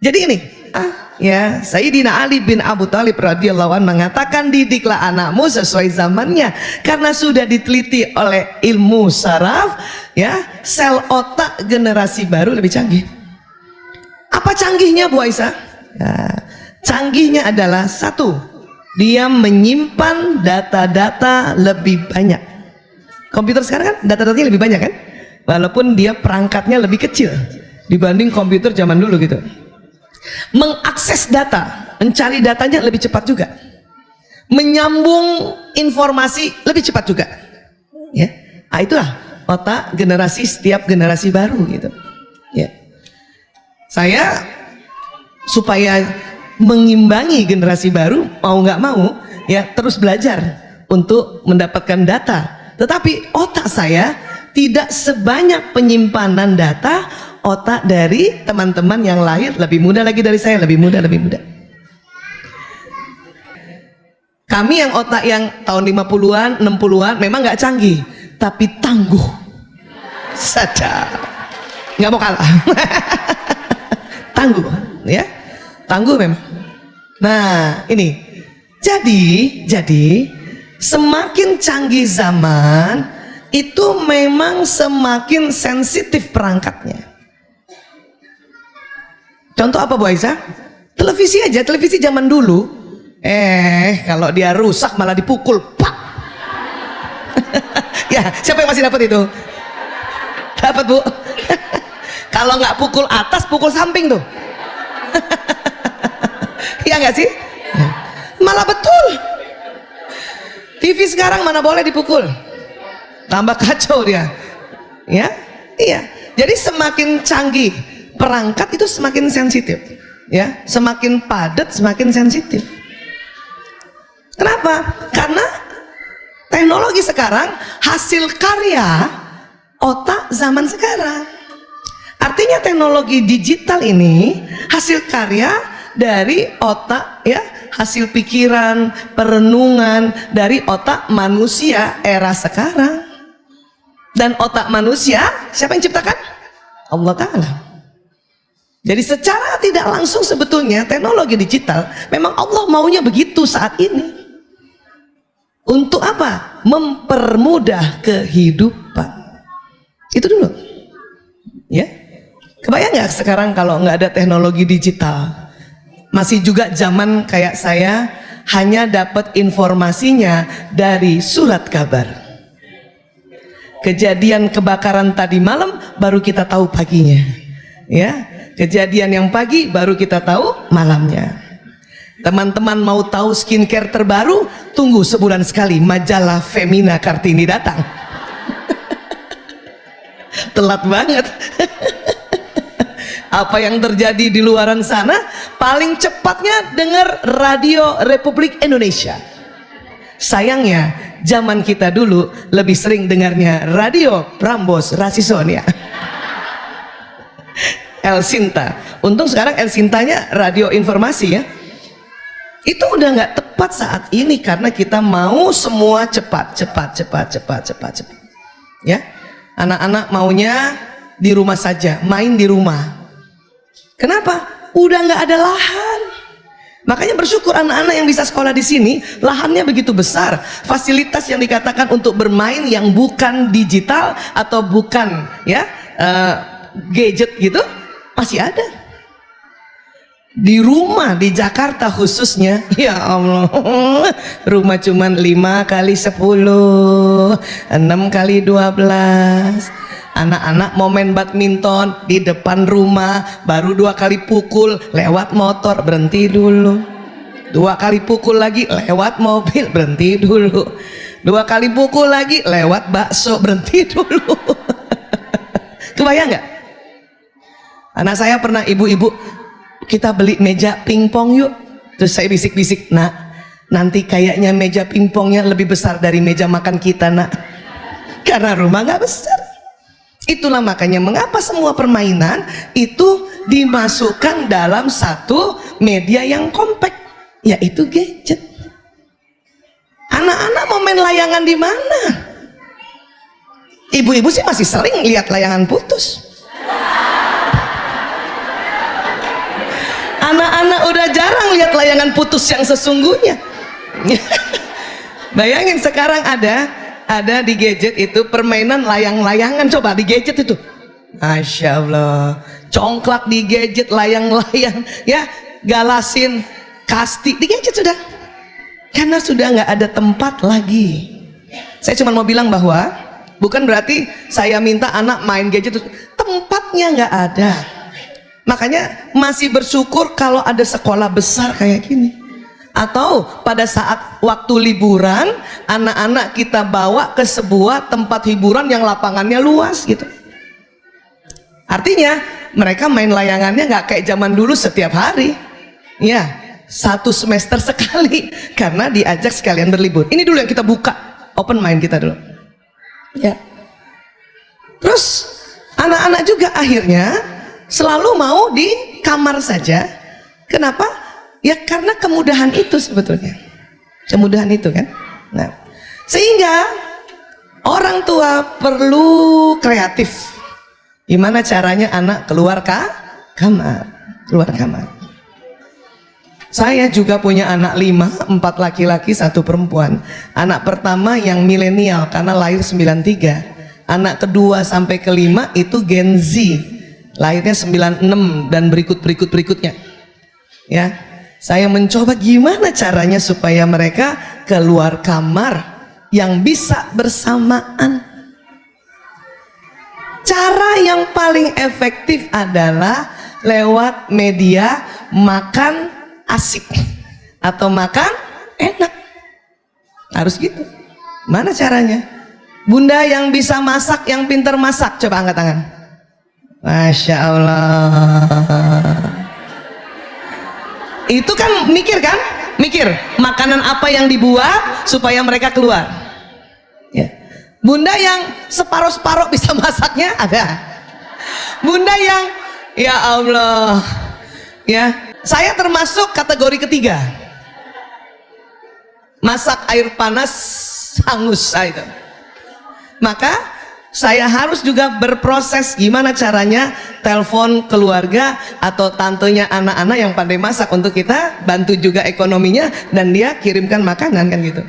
Jadi ini, ya, Sayyidina Ali bin Abu Thalib radhiyallahu anhu mengatakan, didiklah anakmu sesuai zamannya, karena sudah diteliti oleh ilmu saraf, ya, sel otak generasi baru lebih canggih. Apa canggihnya Bu Aisyah? Ya, canggihnya adalah satu, dia menyimpan data-data lebih banyak. Komputer sekarang kan data-datanya lebih banyak kan, walaupun dia perangkatnya lebih kecil dibanding komputer zaman dulu gitu. Mengakses data, mencari datanya lebih cepat juga, menyambung informasi lebih cepat juga, ya. Nah, itulah otak generasi, setiap generasi baru gitu, ya. Saya supaya mengimbangi generasi baru, mau nggak mau ya terus belajar untuk mendapatkan data, tetapi otak saya tidak sebanyak penyimpanan data otak dari teman-teman yang lahir lebih muda lagi dari saya, lebih muda. Kami yang otak yang tahun 50-an, 60-an memang nggak canggih, tapi tangguh saja, nggak mau kalah. Tangguh, ya, tangguh memang. Nah, ini jadi semakin canggih zaman itu memang semakin sensitif perangkatnya. Contoh apa Bu Aisyah? Televisi aja, televisi zaman dulu, kalau dia rusak malah dipukul, pak. Ya, siapa yang masih dapat itu? Dapat Bu. Kalau nggak pukul atas, pukul samping tuh. Iya nggak sih? Malah betul. TV sekarang mana boleh dipukul, tambah kacau dia, ya. Iya. Jadi semakin canggih perangkat itu semakin sensitif, ya. Semakin padat semakin sensitif. Kenapa? Karena teknologi sekarang hasil karya otak zaman sekarang. Artinya teknologi digital ini hasil karya dari otak, ya, hasil pikiran, perenungan dari otak manusia era sekarang. Dan otak manusia siapa yang ciptakan? Allah Ta'ala. Jadi secara tidak langsung sebetulnya teknologi digital memang Allah maunya begitu saat ini. Untuk apa? Mempermudah kehidupan. Itu dulu, ya. Kebayang nggak sekarang kalau nggak ada teknologi digital, masih juga zaman kayak saya, hanya dapat informasinya dari surat kabar. Kejadian kebakaran tadi malam baru kita tahu paginya, ya. Kejadian yang pagi baru kita tahu malamnya. Teman-teman mau tahu skincare terbaru, tunggu sebulan sekali majalah Femina Kartini datang. Telat banget. Apa yang terjadi di luaran sana, paling cepatnya dengar Radio Republik Indonesia. Sayangnya zaman kita dulu lebih sering dengarnya Radio Prambos Rasisonia. El Sinta. Untung sekarang El Sintanya radio informasi, ya. Itu udah nggak tepat saat ini karena kita mau semua cepat. Ya, anak-anak maunya di rumah saja, main di rumah. Kenapa? Udah nggak ada lahan. Makanya bersyukur anak-anak yang bisa sekolah di sini, lahannya begitu besar. Fasilitas yang dikatakan untuk bermain yang bukan digital atau bukan, ya, gadget gitu masih ada. Di rumah di Jakarta khususnya, ya Allah, rumah cuman 5 kali 10, 6 kali 12. Anak-anak mau main badminton di depan rumah, baru 2 kali pukul, lewat motor berhenti dulu, 2 kali pukul lagi lewat mobil berhenti dulu, 2 kali pukul lagi lewat bakso berhenti dulu. Kebayang nggak? Anak saya pernah, ibu-ibu, kita beli meja pingpong yuk. Terus saya bisik-bisik, nak, nanti kayaknya meja pingpongnya lebih besar dari meja makan kita, nak, karena rumah nggak besar. Itulah makanya mengapa semua permainan itu dimasukkan dalam satu media yang kompak, yaitu gadget. Anak-anak mau main layangan di mana? Ibu-ibu sih masih sering lihat layangan putus. Anak-anak udah jarang lihat layangan putus yang sesungguhnya. Bayangin sekarang ada di gadget itu permainan layang-layangan, coba di gadget itu. Masya Allah, congklak di gadget, layang-layang, ya, galasin, kasti di gadget sudah. Karena sudah nggak ada tempat lagi. Saya cuma mau bilang bahwa bukan berarti saya minta anak main gadget, tempatnya nggak ada. Makanya masih bersyukur kalau ada sekolah besar kayak gini. Atau pada saat waktu liburan, anak-anak kita bawa ke sebuah tempat hiburan yang lapangannya luas gitu. Artinya mereka main layangannya nggak kayak zaman dulu setiap hari, ya, 1 semester sekali, karena diajak sekalian berlibur. Ini dulu yang kita buka, open mind kita dulu, ya. Terus anak-anak juga akhirnya selalu mau di kamar saja. Kenapa? Ya karena kemudahan itu sebetulnya, kemudahan itu kan. Nah, sehingga orang tua perlu kreatif. Gimana caranya anak keluar kamar, keluar kamar. Saya juga punya anak 5, 4 laki-laki, 1 perempuan. Anak pertama yang milenial karena lahir 93. Anak kedua sampai ke-5 itu Gen Z, lahirnya 96 dan berikutnya. Ya, saya mencoba gimana caranya supaya mereka keluar kamar yang bisa bersamaan. Cara yang paling efektif adalah lewat media makan asik atau makan enak. Harus gitu. Mana caranya? Bunda yang bisa masak, yang pintar masak, coba angkat tangan. Masya Allah. Itu kan mikir kan? Mikir makanan apa yang dibuat supaya mereka keluar, ya. Bunda yang separuh-separuh bisa masaknya ada. Bunda yang ya Allah, ya, saya termasuk kategori ketiga. Masak air panas hangus itu. Maka saya harus juga berproses gimana caranya telepon keluarga atau tantenya anak-anak yang pandai masak untuk kita bantu juga ekonominya, dan dia kirimkan makanan kan gitu.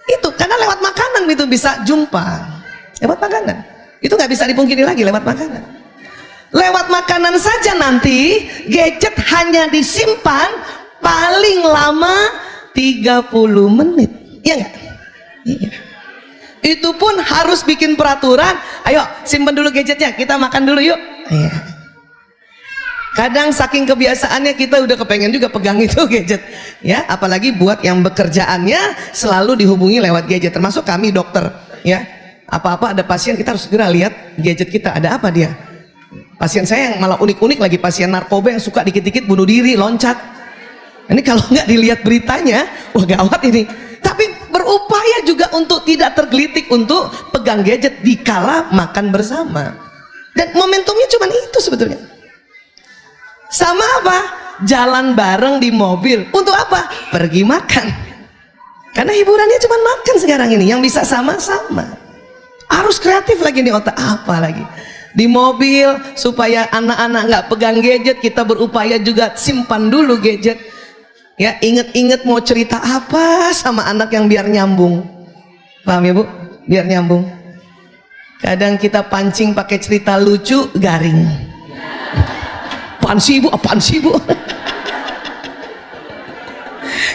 Itu karena lewat makanan itu bisa jumpa, lewat makanan itu nggak bisa dipungkiri lagi, lewat makanan. Lewat makanan saja nanti gadget hanya disimpan paling lama 30 menit, ya nggak? Iya. Itu pun harus bikin peraturan, ayo simpan dulu gadgetnya, kita makan dulu yuk. Iya. Kadang saking kebiasaannya kita udah kepengen juga pegang itu gadget, ya. Apalagi buat yang bekerjaannya selalu dihubungi lewat gadget, termasuk kami dokter, ya. Apa-apa ada pasien kita harus segera lihat gadget kita, ada apa dia. Pasien saya yang malah unik-unik lagi, pasien narkoba yang suka dikit-dikit bunuh diri, loncat. Ini kalau nggak dilihat beritanya, wah gawat ini. Tapi berupaya juga untuk tidak tergelitik untuk pegang gadget dikala makan bersama. Dan momentumnya cuma itu sebetulnya. Sama apa? Jalan bareng di mobil. Untuk apa? Pergi makan. Karena hiburannya cuma makan sekarang ini, yang bisa sama-sama. Harus kreatif lagi di otak, apa lagi? Di mobil supaya anak-anak nggak pegang gadget, kita berupaya juga simpan dulu gadget. Ya, inget-inget mau cerita apa sama anak yang biar nyambung. Paham ya Bu? Biar nyambung. Kadang kita pancing pakai cerita lucu, garing. Apaan sih Bu? Apaan sih Bu?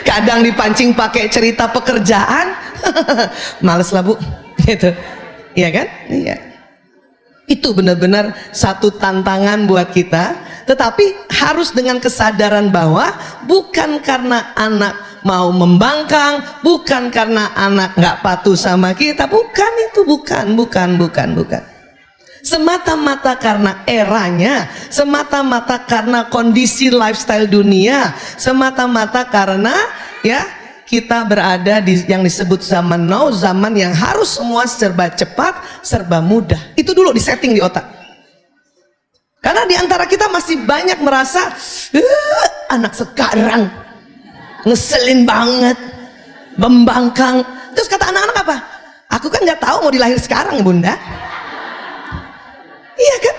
Kadang dipancing pakai cerita pekerjaan, males lah Bu, gitu. Iya kan? Iya. Itu benar-benar satu tantangan buat kita, tetapi harus dengan kesadaran bahwa bukan karena anak mau membangkang, bukan karena anak nggak patuh sama kita, bukan itu, bukan. Semata-mata karena eranya, semata-mata karena kondisi lifestyle dunia, semata-mata karena ya kita berada di yang disebut zaman now, zaman yang harus semua serba cepat, serba mudah. Itu dulu disetting di otak. Karena di antara kita masih banyak merasa anak sekarang ngeselin banget, membangkang. Terus kata anak-anak apa? Aku kan nggak tahu mau dilahir sekarang Bunda. Iya kan?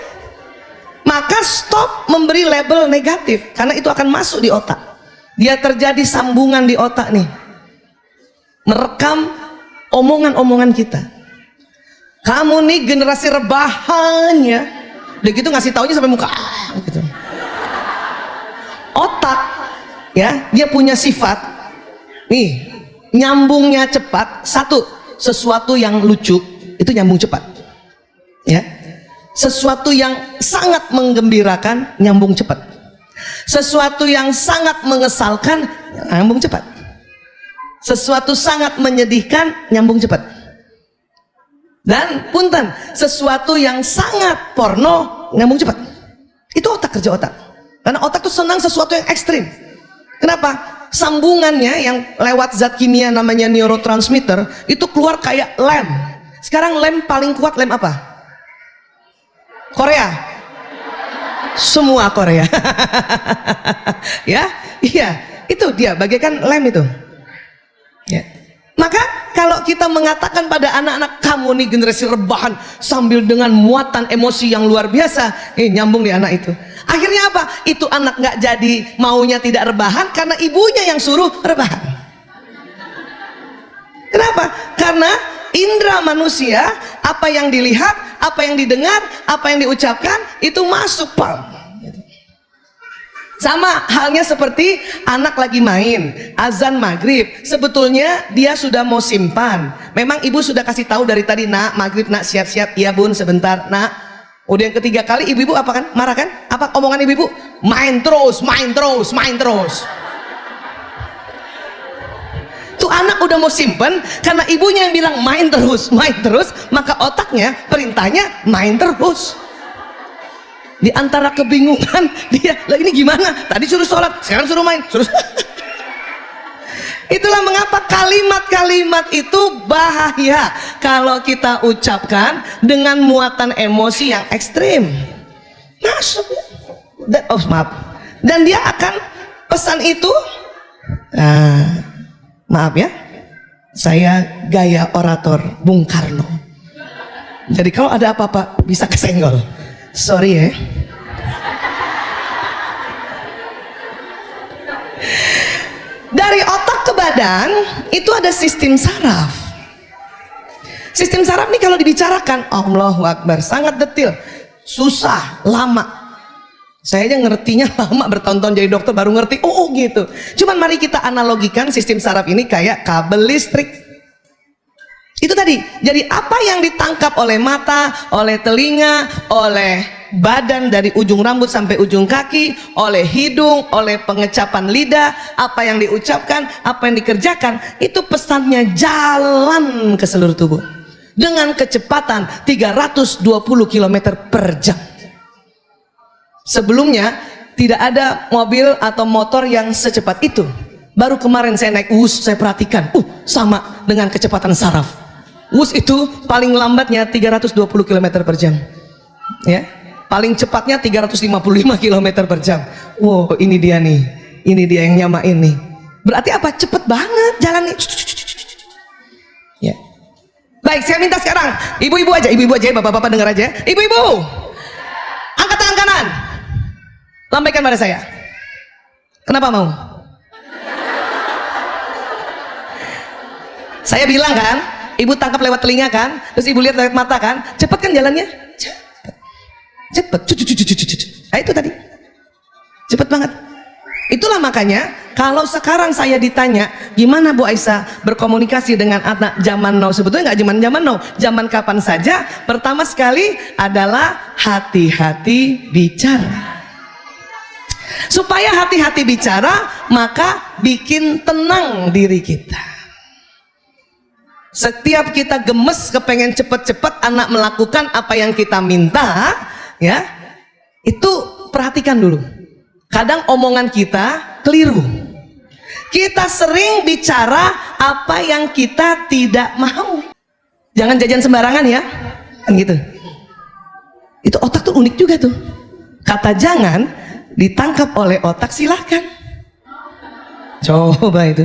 maka stop memberi label negatif, karena itu akan masuk di otak. Dia terjadi sambungan di otak nih, merekam omongan-omongan kita. Kamu nih generasi rebahan ya, udah gitu ngasih taunya sampai muka gitu. Otak ya, dia punya sifat nih, nyambungnya cepat. Satu, sesuatu yang lucu itu nyambung cepat ya. Sesuatu yang sangat menggembirakan nyambung cepat. Sesuatu yang sangat mengesalkan nyambung cepat. Sesuatu sangat menyedihkan nyambung cepat. Dan punten, sesuatu yang sangat porno nyambung cepat. Itu otak, kerja otak. Karena otak tuh senang sesuatu yang ekstrim. Kenapa? Sambungannya yang lewat zat kimia namanya neurotransmitter itu keluar kayak lem. Sekarang lem paling kuat lem apa? Korea. Semua Korea. Ya, iya, itu dia bagaikan lem itu. Ya. Maka kalau kita mengatakan pada anak-anak, kamu nih generasi rebahan, sambil dengan muatan emosi yang luar biasa, nyambung di anak itu. Akhirnya apa? Itu anak nggak jadi maunya tidak rebahan karena ibunya yang suruh rebahan. Kenapa? Karena indera manusia, apa yang dilihat, apa yang didengar, apa yang diucapkan itu masuk, Pak. Sama halnya seperti anak lagi main azan maghrib, sebetulnya dia sudah mau simpan. Memang ibu sudah kasih tahu dari tadi, nak maghrib nak siap-siap. Iya bun sebentar nak. Udah yang ketiga kali ibu-ibu apa kan? Marah kan? Apa omongan ibu-ibu? Main terus, main terus, main terus. Tuh anak udah mau simpen karena ibunya yang bilang main terus, maka otaknya perintahnya main terus. Di antara kebingungan dia, lah ini gimana? Tadi suruh sholat, sekarang suruh main, suruh. Itulah mengapa kalimat-kalimat itu bahaya kalau kita ucapkan dengan muatan emosi yang ekstrim. Masuk. Maaf. Dan dia akan pesan itu. Maaf ya, saya gaya orator Bung Karno. Jadi kalau ada apa-apa bisa kesenggol. Sorry ya. Dari otak ke badan itu ada sistem saraf. Sistem saraf nih kalau dibicarakan, Allahu Akbar, sangat detail, susah, lama. Saya aja ngertinya lama, bertahun-tahun jadi dokter baru ngerti. Oh gitu. Cuman mari kita analogikan sistem saraf ini kayak kabel listrik. Itu tadi. Jadi apa yang ditangkap oleh mata, oleh telinga, oleh badan dari ujung rambut sampai ujung kaki, oleh hidung, oleh pengecapan lidah, apa yang diucapkan, apa yang dikerjakan, itu pesannya jalan ke seluruh tubuh dengan kecepatan 320 km per jam. Sebelumnya tidak ada mobil atau motor yang secepat itu. Baru kemarin saya naik WUS, saya perhatikan, sama dengan kecepatan saraf. WUS itu paling lambatnya 320 km per jam ya, paling cepatnya 355 km per jam. Wow, ini dia nih, ini dia yang nyamain nih. Berarti apa? Cepet banget jalannya ya. Baik, saya minta sekarang ibu-ibu aja, bapak-bapak dengar aja. Ibu-ibu angkat tangan kanan, lambaikan pada saya. Kenapa mau? Saya bilang kan, ibu tangkap lewat telinga kan, terus ibu lihat lewat mata kan, cepet kan jalannya, cepet. Nah, itu tadi, cepet banget. Itulah makanya kalau sekarang saya ditanya, gimana Bu Aisyah berkomunikasi dengan anak zaman now? Sebetulnya nggak zaman now, zaman kapan saja. Pertama sekali adalah hati-hati bicara. Supaya hati-hati bicara, maka bikin tenang diri kita. Setiap kita gemes kepengen cepet-cepet anak melakukan apa yang kita minta, ya, itu perhatikan dulu. Kadang omongan kita keliru. Kita sering bicara apa yang kita tidak mau. Jangan jajan sembarangan ya, kan gitu. Itu otak tuh unik juga tuh. Kata jangan ditangkap oleh otak, silahkan. Coba itu.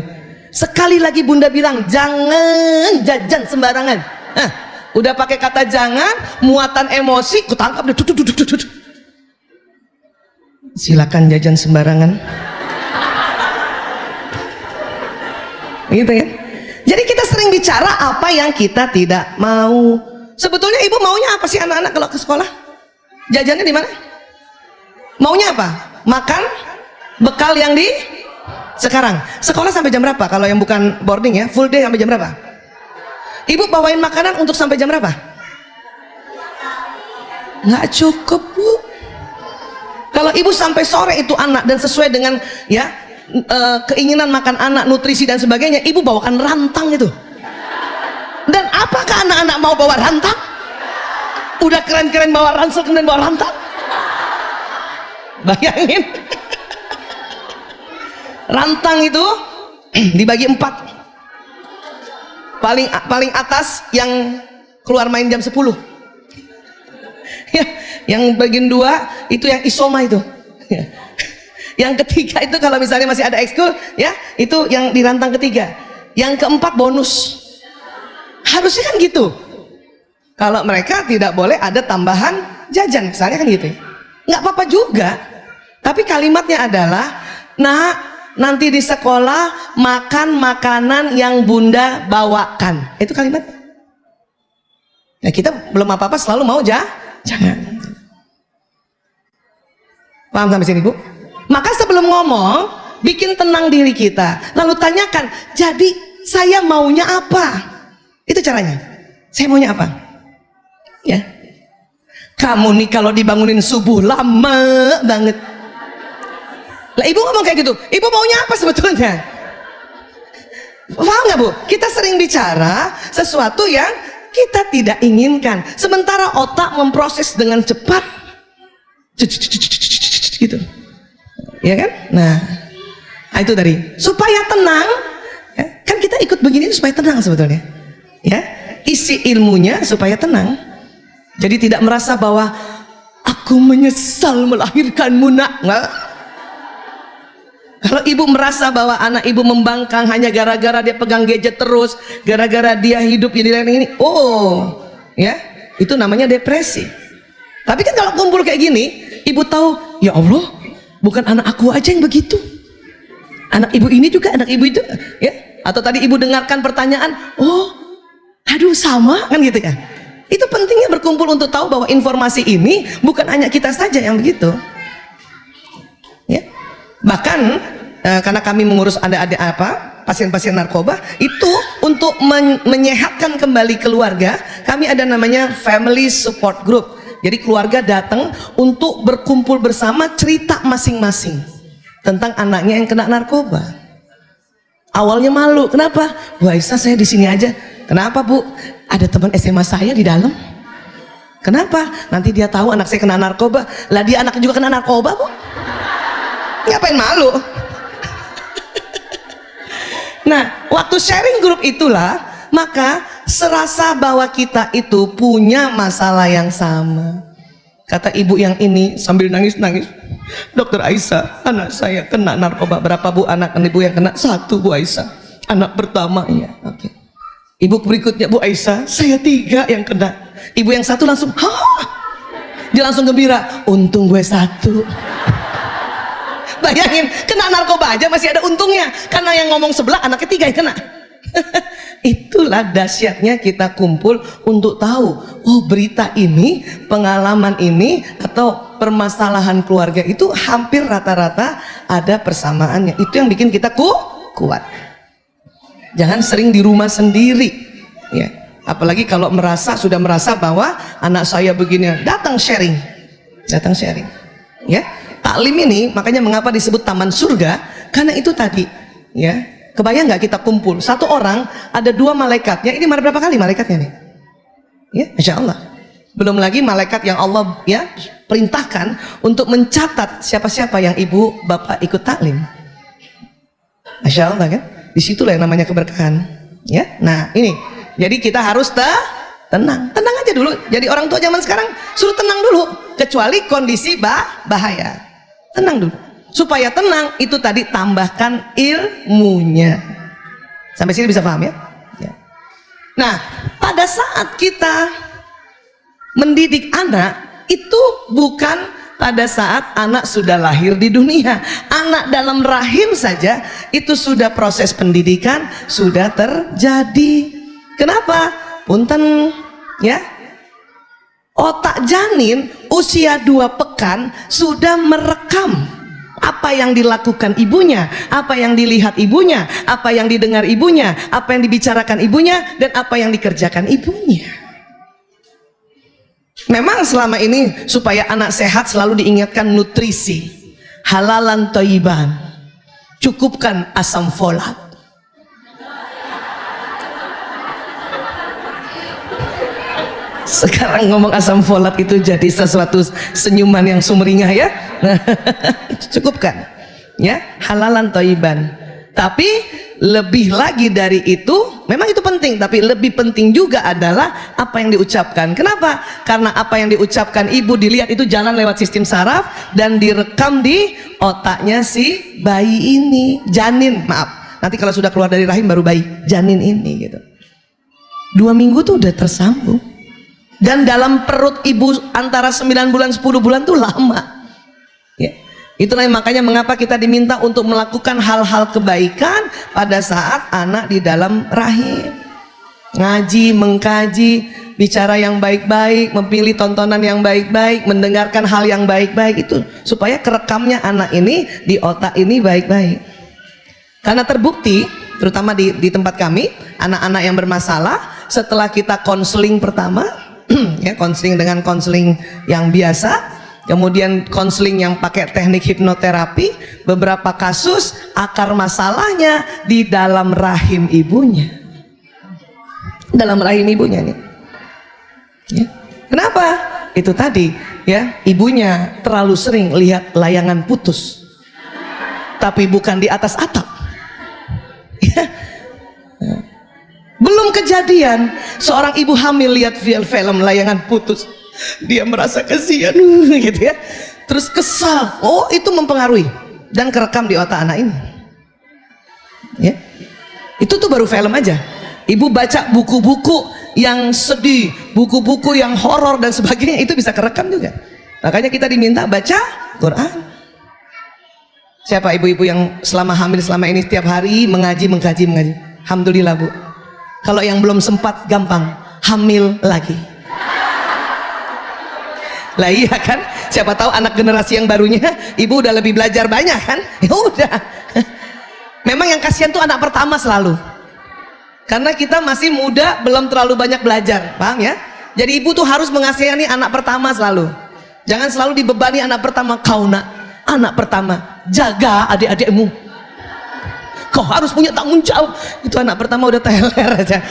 Sekali lagi bunda bilang jangan jajan sembarangan. Udah pakai kata jangan, muatan emosi, kutangkap deh. silakan jajan sembarangan. Gitu ya. Jadi kita sering bicara apa yang kita tidak mau. Sebetulnya ibu maunya apa sih anak-anak kalau ke sekolah? Jajannya di mana? Maunya apa? Makan bekal yang di sekarang. Sekolah sampai jam berapa? Kalau yang bukan boarding ya, full day sampai jam berapa? Ibu bawain makanan untuk sampai jam berapa? Nggak cukup, Bu. Kalau ibu sampai sore itu anak dan sesuai dengan ya keinginan makan anak, nutrisi dan sebagainya, ibu bawakan rantang itu. Dan apakah anak-anak mau bawa rantang? Udah keren-keren bawa ransel, kemudian bawa rantang. Bayangin. Rantang itu dibagi 4. Paling atas yang keluar main jam 10. Ya, yang bagian 2 itu yang isoma itu. Ya. Yang ketiga itu kalau misalnya masih ada ekskul ya, itu yang di rantang ketiga. Yang keempat bonus. Harusnya kan gitu. Kalau mereka tidak boleh ada tambahan jajan misalnya kan gitu. Nggak apa-apa juga. Tapi kalimatnya adalah, nah nanti di sekolah makan makanan yang bunda bawakan. Itu kalimatnya. Nah kita belum apa-apa selalu mau jangan. Paham sampai sini, Bu? Maka sebelum ngomong, bikin tenang diri kita. Lalu tanyakan, jadi saya maunya apa? Itu caranya. Saya maunya apa? Ya. Kamu nih kalau dibangunin subuh lama banget. Lah ibu ngomong kayak gitu. Ibu maunya apa sebetulnya? Paham nggak, Bu? Kita sering bicara sesuatu yang kita tidak inginkan. Sementara otak memproses dengan cepat. Gitu. Ya kan? Nah itu tadi supaya tenang ya, kan kita ikut begini supaya tenang sebetulnya ya, isi ilmunya supaya tenang, jadi tidak merasa bahwa aku menyesal melahirkanmu nak. Nggak. Kalau ibu merasa bahwa anak ibu membangkang hanya gara-gara dia pegang gadget terus, gara-gara dia hidup ini, oh ya itu namanya depresi. Tapi kan kalau kumpul kayak gini, ibu tahu ya Allah, bukan anak aku aja yang begitu, anak ibu ini juga, anak ibu itu ya. Atau tadi ibu dengarkan pertanyaan, oh aduh sama kan gitu ya. Itu pentingnya berkumpul untuk tahu bahwa informasi ini bukan hanya kita saja yang begitu ya. Bahkan karena kami mengurus adik-adik pasien-pasien narkoba itu, untuk menyehatkan kembali keluarga, kami ada namanya family support group. Jadi keluarga datang untuk berkumpul bersama, cerita masing-masing tentang anaknya yang kena narkoba. Awalnya malu, kenapa? Bu Aisyah, saya di sini aja. Kenapa, Bu? Ada teman SMA saya di dalam. Kenapa? Nanti dia tahu anak saya kena narkoba. Lah dia anaknya juga kena narkoba, Bu. Ngapain malu? Nah, waktu sharing grup itulah, maka serasa bahwa kita itu punya masalah yang sama. Kata ibu yang ini sambil nangis-nangis, Dokter Aisyah, anak saya kena narkoba. Berapa, Bu, anak ibu yang kena? 1, Bu Aisyah. Anak pertama ya. Oke. Ibu berikutnya, Bu Aisyah, saya 3 yang kena. Ibu yang 1 langsung, hah? Dia langsung gembira, untung gue 1. Bayangin, kena narkoba aja masih ada untungnya, karena yang ngomong sebelah anaknya 3 yang kena. Itulah dahsyatnya kita kumpul untuk tahu, oh berita ini, pengalaman ini, atau permasalahan keluarga itu hampir rata-rata ada persamaannya. Itu yang bikin kita kuat. Jangan sering di rumah sendiri ya. Apalagi kalau sudah merasa bahwa anak saya begini, datang sharing ya. Taklim ini makanya mengapa disebut taman surga, karena itu tadi ya. Kebayang nggak kita kumpul, 1 orang ada 2 malaikatnya. Ini berapa kali malaikatnya nih ya, Insya Allah. Belum lagi malaikat yang Allah ya perintahkan untuk mencatat siapa-siapa yang ibu bapak ikut taklim. Masya Allah kan, disitulah yang namanya keberkahan ya. Nah ini, jadi kita harus tenang aja dulu. Jadi orang tua zaman sekarang suruh tenang dulu, kecuali kondisi bahaya. Tenang dulu. Supaya tenang, itu tadi tambahkan ilmunya. Sampai sini bisa paham ya? Ya. Nah, pada saat kita mendidik anak, itu bukan pada saat anak sudah lahir di dunia. Anak dalam rahim saja itu sudah proses pendidikan sudah terjadi. Kenapa? Punten ya. Otak janin usia 2 pekan sudah merekam apa yang dilakukan ibunya, apa yang dilihat ibunya, apa yang didengar ibunya, apa yang dibicarakan ibunya, dan apa yang dikerjakan ibunya. Memang selama ini supaya anak sehat selalu diingatkan nutrisi, halalan thayyiban, cukupkan asam folat. Sekarang ngomong asam folat itu jadi sesuatu senyuman yang sumringah ya. Cukupkan ya, halalan thayyiban. Tapi lebih lagi dari itu, memang itu penting, tapi lebih penting juga adalah apa yang diucapkan. Kenapa? Karena apa yang diucapkan ibu dilihat itu jalan lewat sistem saraf dan direkam di otaknya si bayi ini, janin, maaf. Nanti kalau sudah keluar dari rahim baru bayi, janin ini gitu. 2 minggu tuh udah tersambung. Dan dalam perut ibu antara 9 bulan 10 bulan tuh lama ya. Itulah makanya mengapa kita diminta untuk melakukan hal-hal kebaikan pada saat anak di dalam rahim. Ngaji, mengkaji, bicara yang baik-baik, memilih tontonan yang baik-baik, mendengarkan hal yang baik-baik, itu supaya kerekamnya anak ini di otak ini baik-baik. Karena terbukti terutama di tempat kami, anak-anak yang bermasalah setelah kita konseling pertama ya, konseling dengan konseling yang biasa, kemudian konseling yang pakai teknik hipnoterapi, beberapa kasus akar masalahnya di dalam rahim ibunya, dalam rahim ibunya nih ya. Kenapa? Itu tadi ya, ibunya terlalu sering lihat layangan putus tapi bukan di atas atap ya. Belum kejadian seorang ibu hamil lihat film layangan putus, dia merasa kasihan gitu ya, terus kesal. Oh, itu mempengaruhi dan kerekam di otak anak ini ya. Itu tuh baru film aja. Ibu baca buku-buku yang sedih, buku-buku yang horor dan sebagainya, itu bisa kerekam juga. Makanya kita diminta baca Quran. Siapa ibu-ibu yang selama hamil selama ini setiap hari mengkaji? Alhamdulillah Bu. Kalau yang belum sempat, gampang, hamil lagi. Lah iya kan, siapa tahu anak generasi yang barunya ibu udah lebih belajar banyak kan. Ya udah. Memang yang kasihan tuh anak pertama selalu, karena kita masih muda, belum terlalu banyak belajar, paham ya? Jadi ibu tuh harus mengasihani anak pertama selalu. Jangan selalu dibebani anak pertama. Kau nak, anak pertama, jaga adik-adikmu, kau harus punya tanggung jawab. Itu anak pertama udah teler aja.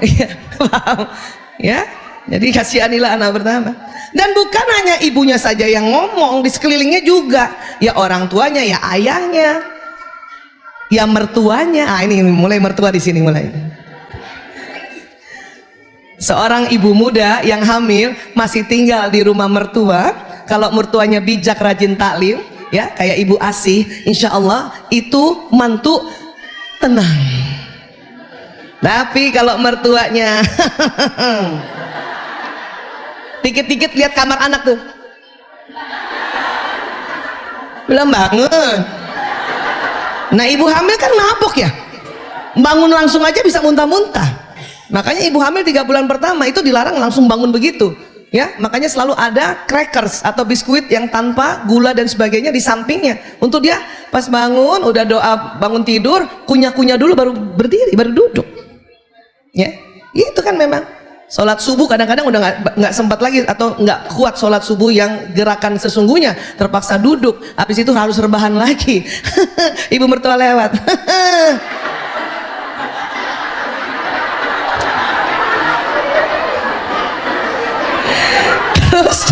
Iya, paham? Ya, jadi kasihanilah anak pertama. Dan bukan hanya ibunya saja yang ngomong, di sekelilingnya juga. Ya orang tuanya, ya ayahnya, ya mertuanya. Ah, ini mulai mertua di sini mulai. Seorang ibu muda yang hamil masih tinggal di rumah mertua, kalau mertuanya bijak, rajin taklim, ya kayak ibu Asih, insya Allah itu mantu tenang. Tapi kalau mertuanya dikit-dikit lihat kamar anak tuh, belum bangun. Nah ibu hamil kan mabuk ya, bangun langsung aja bisa muntah-muntah. Makanya ibu hamil 3 bulan pertama itu dilarang langsung bangun begitu ya. Makanya selalu ada crackers atau biskuit yang tanpa gula dan sebagainya di sampingnya, untuk dia pas bangun udah doa bangun tidur, kunyah-kunyah dulu baru berdiri, baru duduk ya. Itu kan memang sholat subuh kadang-kadang udah nggak sempat lagi atau nggak kuat sholat subuh yang gerakan sesungguhnya, terpaksa duduk, habis itu harus rebahan lagi. Ibu mertua lewat. Terus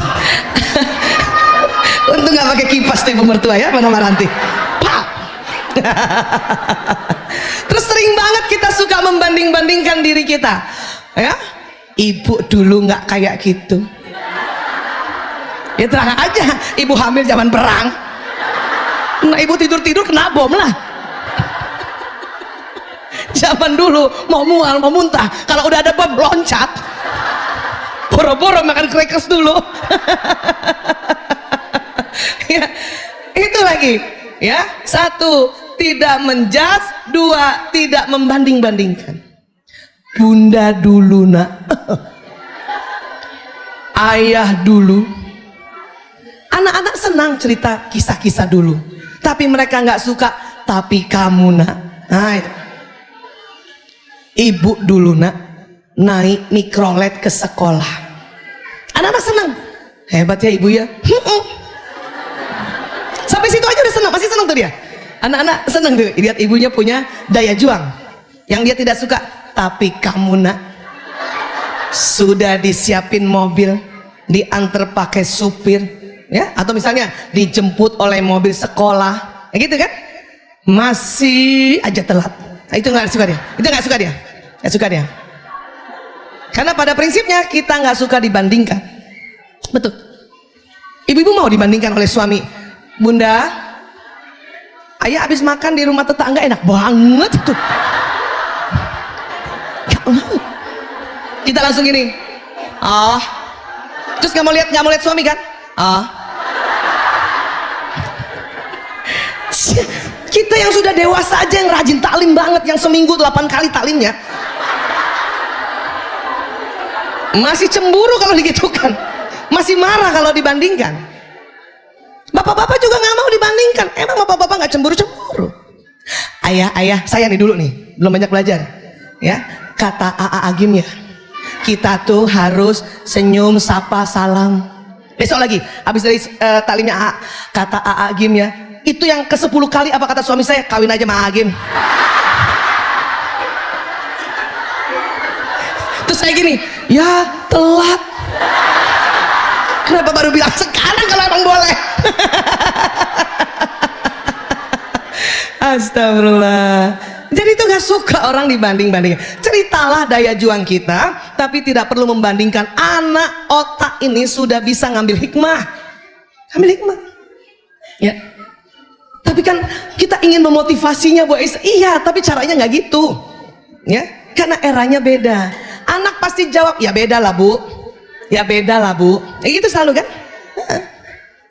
untung nggak pakai kipas tuh ibu mertua ya, mana Maranti. Pak. Terus sering banget kita suka membanding-bandingkan diri kita ya. Ibu dulu nggak kayak gitu ya, terang aja ibu hamil zaman perang. Nah ibu tidur-tidur kena bom lah. Zaman dulu mau mual mau muntah, kalau udah ada bom loncat. boro-boro makan crackers dulu. Ya, itu lagi ya. Satu, tidak menjudge. Dua, tidak membanding-bandingkan. Bunda dulu nak, ayah dulu. Anak-anak senang cerita kisah-kisah dulu, tapi mereka nggak suka tapi kamu nak. Nah, ibu dulu nak, naik mikrolet ke sekolah. Anak-anak senang, hebat ya ibu ya. Sampai situ aja udah senang, masih senang tuh dia. Anak-anak senang tuh lihat ibunya punya daya juang. Yang dia tidak suka, tapi kamu nak, sudah disiapin mobil, diantar pakai supir, ya, atau misalnya dijemput oleh mobil sekolah, kayak gitu kan, masih aja telat. Nah, itu nggak suka dia, itu nggak suka dia, nggak suka dia. Karena pada prinsipnya kita nggak suka dibandingkan, betul. Ibu-ibu mau dibandingkan oleh suami. Bunda, ayah habis makan di rumah tetangga enak banget tuh. Kita langsung gini, terus nggak mau lihat suami kan? Kita yang sudah dewasa aja yang rajin taklim banget, yang seminggu 8 kali taklimnya, masih cemburu kalau digitukan, masih marah kalau dibandingkan. Bapak-bapak juga nggak mau dibandingkan. Emang bapak-bapak nggak cemburu-cemburu? Ayah, saya nih dulu nih, belum banyak belajar. Ya, kata AA Agim ya, kita tuh harus senyum, sapa, salam. Besok lagi, habis dari taklimnya AA, kata AA Agim ya, itu yang ke-10 kali apa kata suami saya, kawin aja sama AA Agim. Terus saya gini, ya telat. Kenapa baru bilang sekarang kalau emang boleh? Astagfirullah. Jadi itu gak suka orang dibanding-bandingkan. Ceritalah daya juang kita, tapi tidak perlu membandingkan. Anak otak ini sudah bisa ngambil hikmah. Ambil hikmah. Ya. Tapi kan kita ingin memotivasinya, Bu Ais. Iya, tapi caranya nggak gitu. Ya, karena eranya beda. Anak pasti jawab, ya beda lah Bu. Ya beda lah Bu. Ya gitu selalu kan.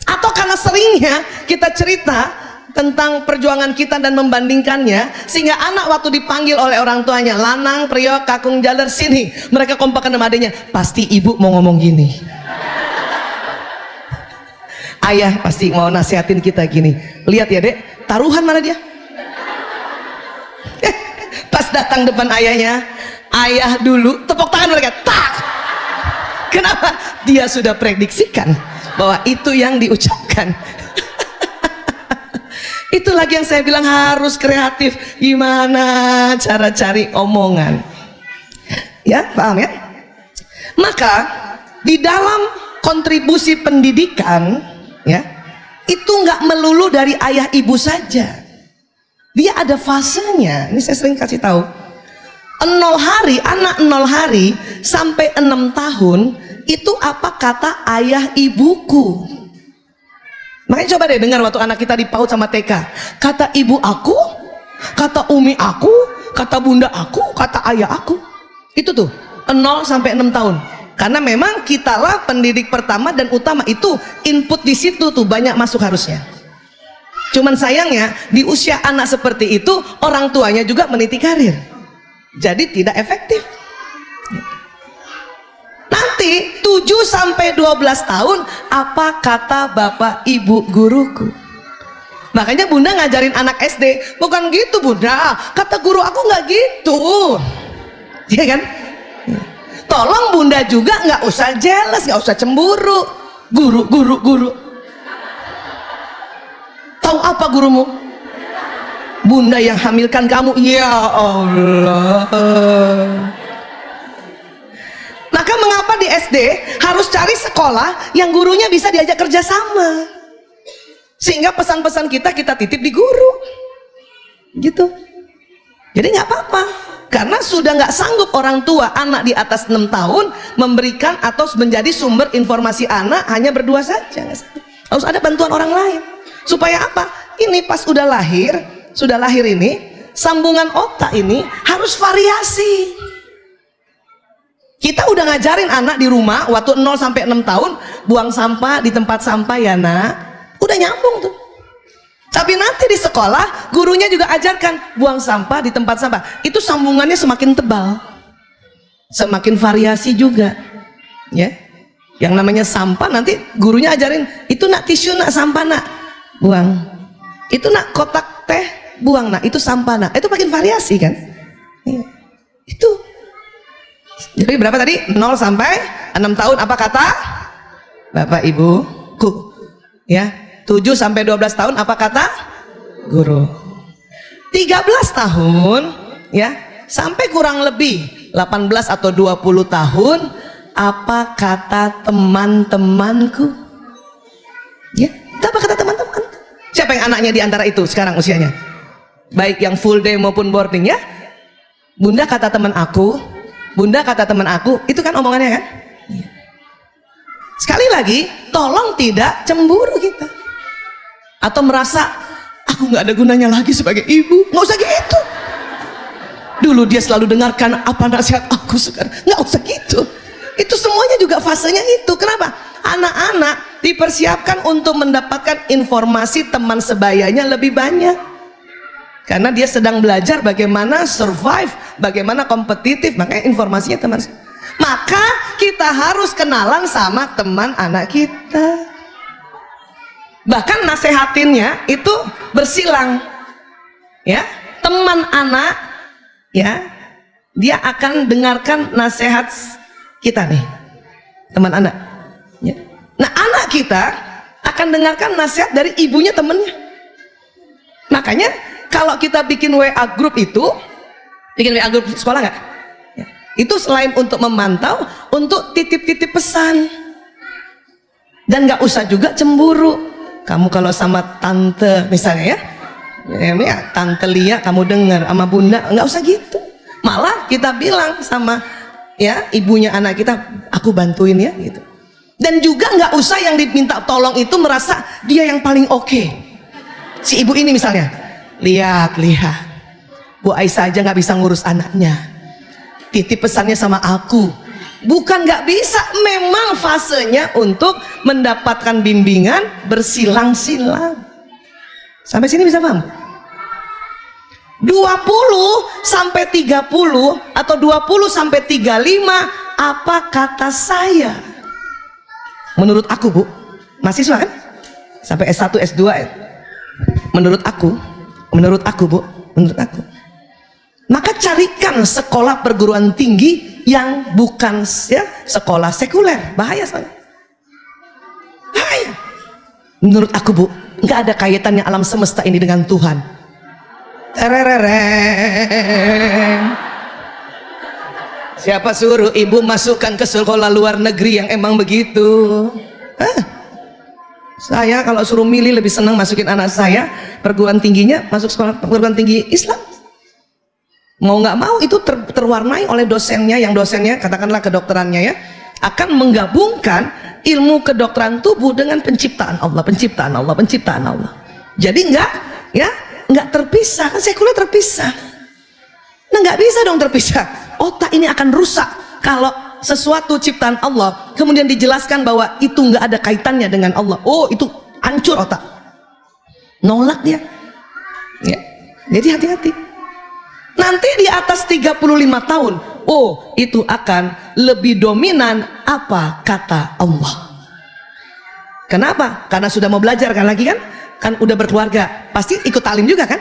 Atau karena seringnya kita cerita tentang perjuangan kita dan membandingkannya, sehingga anak waktu dipanggil oleh orang tuanya, lanang, priok, kakung, jaler, sini, mereka kompakan sama adanya, pasti ibu mau ngomong gini. Ayah pasti mau nasihatin kita gini, lihat ya dek, taruhan mana dia. Pas datang depan ayahnya, ayah dulu tepuk tangan mereka, tak. Kenapa? Dia sudah prediksikan bahwa itu yang diucapkan. Itu lagi yang saya bilang harus kreatif. Gimana cara cari omongan? Ya, paham ya? Maka di dalam kontribusi pendidikan, ya, itu nggak melulu dari ayah ibu saja. Dia ada fasenya. Ini saya sering kasih tahu. 0 hari, anak 0 hari sampai 6 tahun itu apa kata ayah ibuku. Makanya coba deh dengar waktu anak kita di PAUD sama TK. Kata ibu aku, kata umi aku, kata bunda aku, kata ayah aku. Itu tuh 0 sampai 6 tahun. Karena memang kitalah pendidik pertama dan utama, itu input di situ tuh banyak masuk harusnya. Cuman sayangnya di usia anak seperti itu orang tuanya juga meniti karir. Jadi tidak efektif. Nanti 7 sampai 12 tahun apa kata bapak ibu guruku. Makanya bunda ngajarin anak SD, bukan gitu bunda, kata guru aku nggak gitu. Iya kan? Tolong bunda juga nggak usah jealous, nggak usah cemburu. Guru. Tahu apa gurumu? Bunda yang hamilkan kamu. Ya Allah. Maka mengapa di SD harus cari sekolah yang gurunya bisa diajak kerja sama, sehingga pesan-pesan kita titip di guru gitu. Jadi nggak apa-apa, karena sudah nggak sanggup orang tua anak di atas 6 tahun memberikan atau menjadi sumber informasi anak hanya berdua saja. Harus ada bantuan orang lain. Supaya apa? Ini pas sudah lahir ini, sambungan otak ini harus variasi. Kita udah ngajarin anak di rumah waktu 0 sampai 6 tahun buang sampah di tempat sampah ya nak, udah nyambung tuh. Tapi nanti di sekolah gurunya juga ajarkan buang sampah di tempat sampah. Itu sambungannya semakin tebal, semakin variasi juga, ya. Yang namanya sampah nanti gurunya ajarin itu nak tisu nak sampah nak buang, itu nak kotak teh buang nak itu sampah nak. Itu makin variasi kan, ya. Itu. Jadi berapa tadi? 0 sampai 6 tahun apa kata Bapak Ibuku? Ya, 7 sampai 12 tahun apa kata guru? 13 tahun ya, sampai kurang lebih 18 atau 20 tahun apa kata teman-temanku? Ya, apa kata teman-teman? Siapa yang anaknya di antara itu sekarang usianya? Baik yang full day maupun boarding ya? Bunda kata teman aku, Bunda kata teman aku, itu kan omongannya kan? Sekali lagi, tolong tidak cemburu kita atau merasa aku nggak ada gunanya lagi sebagai ibu. Nggak usah gitu. Dulu dia selalu dengarkan apa nasihat aku, sekarang nggak usah gitu. Itu semuanya juga fasenya itu. Kenapa? Anak-anak dipersiapkan untuk mendapatkan informasi teman sebayanya lebih banyak. Karena dia sedang belajar bagaimana survive, bagaimana kompetitif, makanya informasinya teman. Maka kita harus kenalan sama teman anak kita. Bahkan nasehatinnya itu bersilang, ya. Teman anak, ya, dia akan dengarkan nasihat kita nih, teman anak. Ya. Nah, anak kita akan dengarkan nasihat dari ibunya temennya. Makanya kalau kita bikin WA group itu, bikin WA group sekolah nggak? Ya. Itu selain untuk memantau, untuk titip-titip pesan. Dan nggak usah juga cemburu. Kamu kalau sama tante misalnya ya tante Lia kamu dengar sama bunda, nggak usah gitu. Malah kita bilang sama ya ibunya anak kita, aku bantuin ya gitu. Dan juga nggak usah yang diminta tolong itu merasa dia yang paling oke. Si ibu ini misalnya, lihat Bu Aisyah aja nggak bisa ngurus anaknya, titip pesannya sama aku. Bukan nggak bisa, memang fasenya untuk mendapatkan bimbingan bersilang-silang. Sampai sini bisa paham? 20 sampai 30 atau 20 sampai 35 apa kata saya? Menurut aku Bu, mahasiswa kan? Sampai S1, S2 menurut aku Bu, menurut aku, maka carikan sekolah perguruan tinggi yang bukan ya, sekolah sekuler. Bahaya soalnya, bahaya. Menurut aku Bu, nggak ada kaitannya alam semesta ini dengan Tuhan. Terereng. Siapa suruh ibu masukkan ke sekolah luar negeri yang emang begitu? Saya kalau suruh milih lebih senang masukin anak saya perguruan tingginya masuk sekolah perguruan tinggi Islam. Mau nggak mau itu terwarnai oleh dosennya, yang dosennya katakanlah kedokterannya ya, akan menggabungkan ilmu kedokteran tubuh dengan penciptaan Allah. Jadi nggak terpisah, kan sekuler terpisah. Nah nggak bisa dong terpisah. Otak ini akan rusak kalau sesuatu ciptaan Allah kemudian dijelaskan bahwa itu nggak ada kaitannya dengan Allah. Oh, itu hancur otak, nolak dia ya. Jadi hati-hati. Nanti di atas 35 tahun, oh itu akan lebih dominan apa kata Allah. Kenapa? Karena sudah mau belajar kan lagi kan udah berkeluarga, pasti ikut talim juga kan.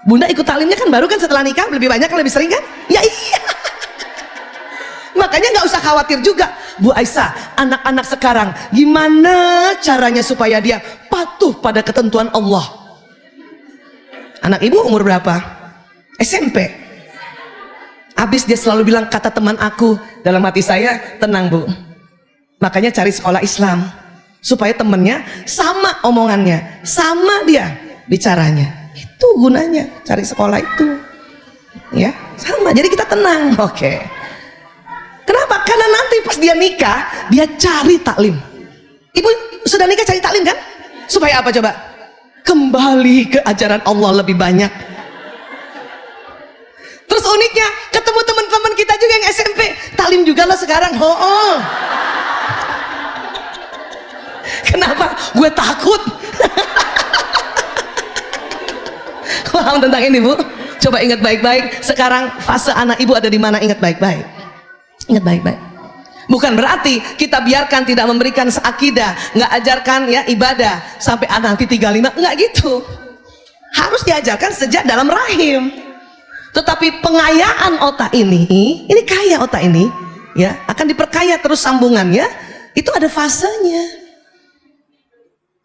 Bunda ikut talimnya kan baru kan setelah nikah, lebih banyak kan, lebih sering kan? Ya iya. Makanya nggak usah khawatir juga Bu Aisyah, anak-anak sekarang gimana caranya supaya dia patuh pada ketentuan Allah. Anak ibu umur berapa? SMP. Habis dia selalu bilang kata teman aku, dalam hati saya tenang Bu, makanya cari sekolah Islam supaya temennya sama omongannya, sama dia bicaranya. Itu gunanya cari sekolah itu ya, sama, jadi kita tenang. Oke. Kenapa? Karena nanti pas dia nikah, dia cari taklim. Ibu sudah nikah cari taklim kan? Supaya apa coba? Kembali ke ajaran Allah lebih banyak. Terus uniknya ketemu teman-teman kita juga yang SMP, talim juga lo sekarang. Oh. Kenapa? Gue takut. Paham tentang ini, Bu? Coba ingat baik-baik. Sekarang fase anak ibu ada di mana? Ingat baik-baik. Ingat baik-baik. Bukan berarti kita biarkan tidak memberikan seakidah, nggak ajarkan ya ibadah sampai anak nanti 35, nggak gitu. Harus diajarkan sejak dalam rahim. Tetapi pengayaan otak ini kaya otak ini, ya akan diperkaya terus sambungannya. Itu ada fasenya.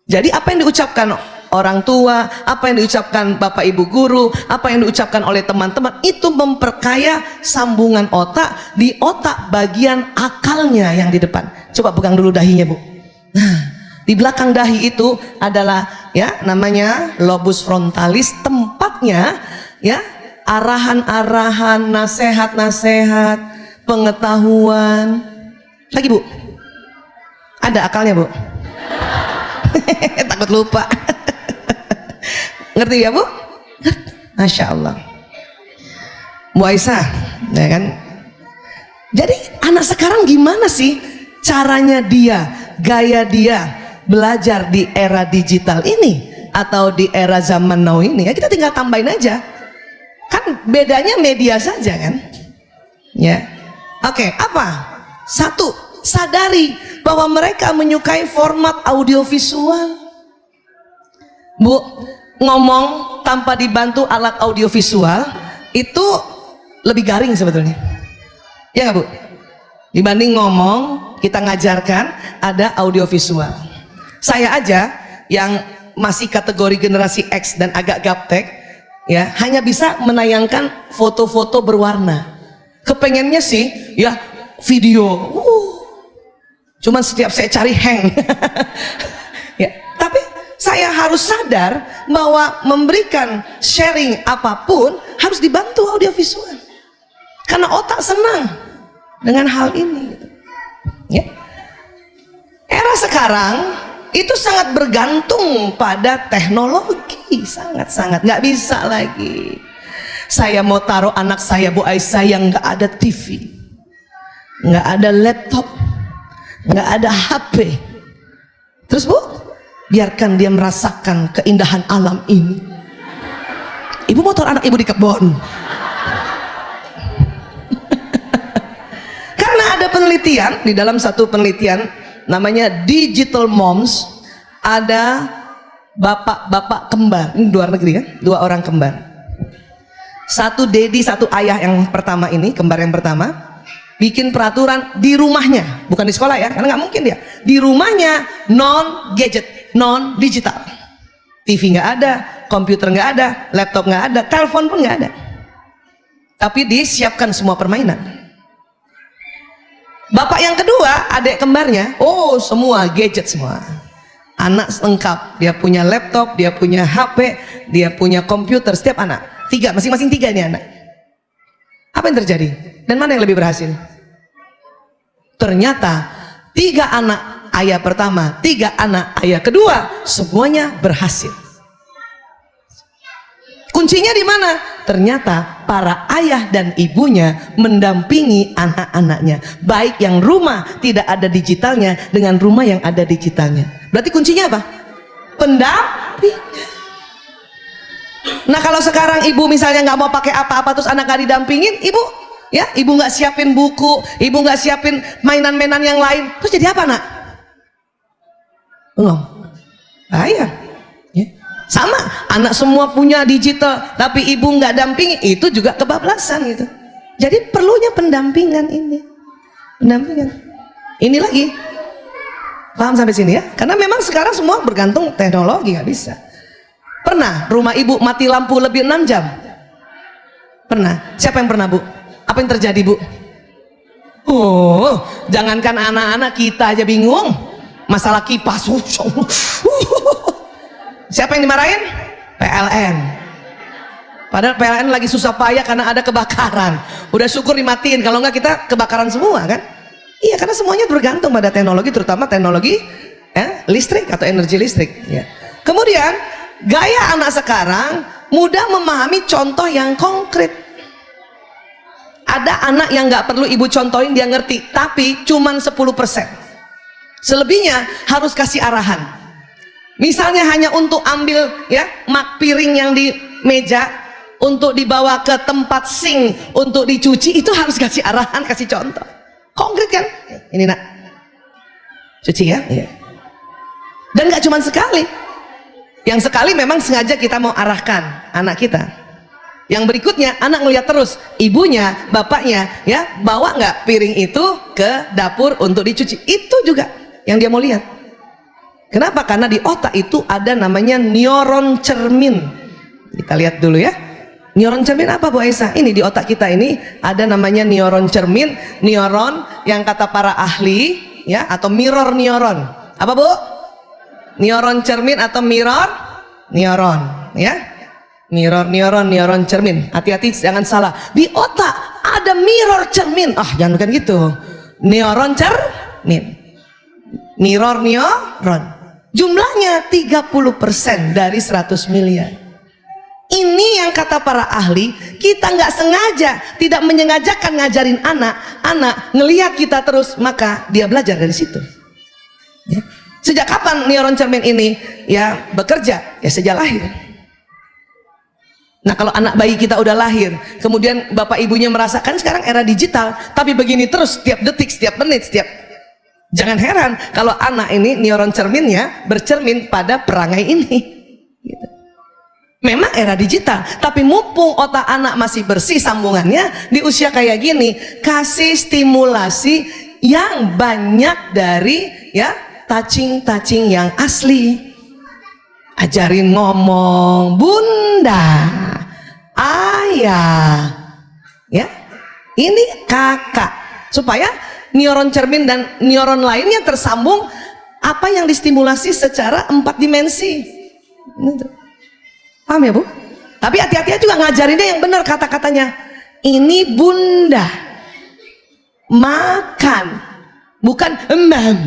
Jadi apa yang diucapkan orang tua, apa yang diucapkan bapak ibu guru, apa yang diucapkan oleh teman-teman, itu memperkaya sambungan otak di otak bagian akalnya yang di depan. Coba pegang dulu dahinya, Bu. Nah, di belakang dahi itu adalah ya namanya lobus frontalis, tempatnya ya arahan-arahan, nasihat-nasihat, pengetahuan. Lagi, Bu. Ada akalnya, Bu. Takut lupa. Ngerti ya, Bu? Masya Allah. Bu Aisyah, ya kan? Jadi anak sekarang gimana sih caranya dia, gaya dia belajar di era digital ini atau di era zaman now ini? Ya kita tinggal tambahin aja. Kan bedanya media saja kan? Ya. Oke, apa? Satu, sadari bahwa mereka menyukai format audiovisual. Bu, ngomong tanpa dibantu alat audiovisual itu lebih garing sebetulnya, ya nggak, Bu? Dibanding ngomong, kita ngajarkan ada audiovisual. Saya aja yang masih kategori generasi X dan agak gaptek ya, hanya bisa menayangkan foto-foto berwarna. Kepengennya sih ya video, cuman setiap saya cari hang. Ya, tapi saya harus sadar bahwa memberikan sharing apapun harus dibantu audiovisual, karena otak senang dengan hal ini. Ya. Era sekarang itu sangat bergantung pada teknologi, sangat-sangat nggak bisa lagi. Saya mau taruh anak saya, Bu Aisyah, yang nggak ada TV, nggak ada laptop, nggak ada HP. Terus, Bu, biarkan dia merasakan keindahan alam ini. Ibu mau taruh anak ibu di kebun. Karena ada penelitian, di dalam satu penelitian namanya Digital Moms, ada bapak-bapak kembar, ini luar negeri kan, 2 orang kembar. Satu dedi, satu ayah yang pertama ini, kembar yang pertama, bikin peraturan di rumahnya, bukan di sekolah ya, karena nggak mungkin dia. Di rumahnya non gadget, non digital, TV nggak ada, komputer nggak ada, laptop nggak ada, telepon pun nggak ada. Tapi disiapkan semua permainan. Bapak yang kedua, adik kembarnya, oh semua gadget semua. Anak lengkap, dia punya laptop, dia punya HP, dia punya komputer, setiap anak. 3, masing-masing 3 nih anak. Apa yang terjadi? Dan mana yang lebih berhasil? Ternyata 3 anak ayah pertama, 3 anak ayah kedua, semuanya berhasil. Kuncinya di mana? Ternyata para ayah dan ibunya mendampingi anak-anaknya, baik yang rumah tidak ada digitalnya dengan rumah yang ada digitalnya. Berarti kuncinya apa? Pendampingan. Nah, kalau sekarang ibu misalnya nggak mau pakai apa-apa terus anak nggak didampingin, ibu ya, ibu nggak siapin buku, ibu nggak siapin mainan-mainan yang lain, terus jadi apa, Nak? Belum. Bahaya. Ya. Sama, anak semua punya digital, tapi ibu nggak dampingi, itu juga kebablasan gitu. Jadi perlunya pendampingan ini, pendampingan. Ini lagi, paham sampai sini ya? Karena memang sekarang semua bergantung teknologi, nggak bisa. Pernah rumah ibu mati lampu lebih 6 jam? Pernah? Siapa yang pernah, Bu? Apa yang terjadi, Bu? Oh, jangankan anak-anak, kita aja bingung. Masalah kipas. Siapa yang dimarahin? PLN. Padahal PLN lagi susah payah karena ada kebakaran. Udah syukur dimatiin, kalau enggak kita kebakaran semua kan? Iya, karena semuanya bergantung pada teknologi, terutama teknologi listrik atau energi listrik. Ya. Kemudian gaya anak sekarang mudah memahami contoh yang konkret. Ada anak yang nggak perlu ibu contohin dia ngerti, tapi cuman 10%. Selebihnya harus kasih arahan. Misalnya hanya untuk ambil ya piring yang di meja untuk dibawa ke tempat sink untuk dicuci, itu harus kasih arahan, kasih contoh. Konkret kan? Ini nak, cuci ya. Iya. Dan nggak cuma sekali. Yang sekali memang sengaja kita mau arahkan anak kita. Yang berikutnya anak ngeliat terus ibunya, bapaknya ya bawa nggak piring itu ke dapur untuk dicuci, itu juga yang dia mau lihat. Kenapa? Karena di otak itu ada namanya neuron cermin. Kita lihat dulu ya, neuron cermin apa Bu Aisyah? Ini di otak kita ini ada namanya neuron cermin, neuron yang kata para ahli ya, atau mirror neuron. Apa Bu? Neuron cermin atau mirror neuron ya. Mirror neuron, neuron cermin. Hati-hati jangan salah. Di otak ada mirror cermin. Ah, jangan bukan gitu. Neuron cermin. Mirror neuron. Jumlahnya 30% dari 100 miliar. Ini yang kata para ahli, kita nggak sengaja, tidak menyengajakan ngajarin anak ngelihat kita terus, maka dia belajar dari situ. Ya. Sejak kapan neuron cermin ini ya bekerja? Ya sejak lahir. Nah kalau anak bayi kita udah lahir, kemudian bapak ibunya merasakan sekarang era digital, tapi begini terus setiap detik, setiap menit, jangan heran kalau anak ini neuron cerminnya bercermin pada perangai ini. Gitu. Memang era digital, tapi mumpung otak anak masih bersih sambungannya di usia kayak gini, kasih stimulasi yang banyak dari ya touching yang asli. Ajarin ngomong, bunda, ayah, ya, ini kakak, supaya neuron cermin dan neuron lainnya tersambung. Apa yang distimulasi secara 4 dimensi. Paham ya Bu? Tapi hati-hati juga ngajarinnya yang benar kata-katanya. Ini bunda makan, bukan emam.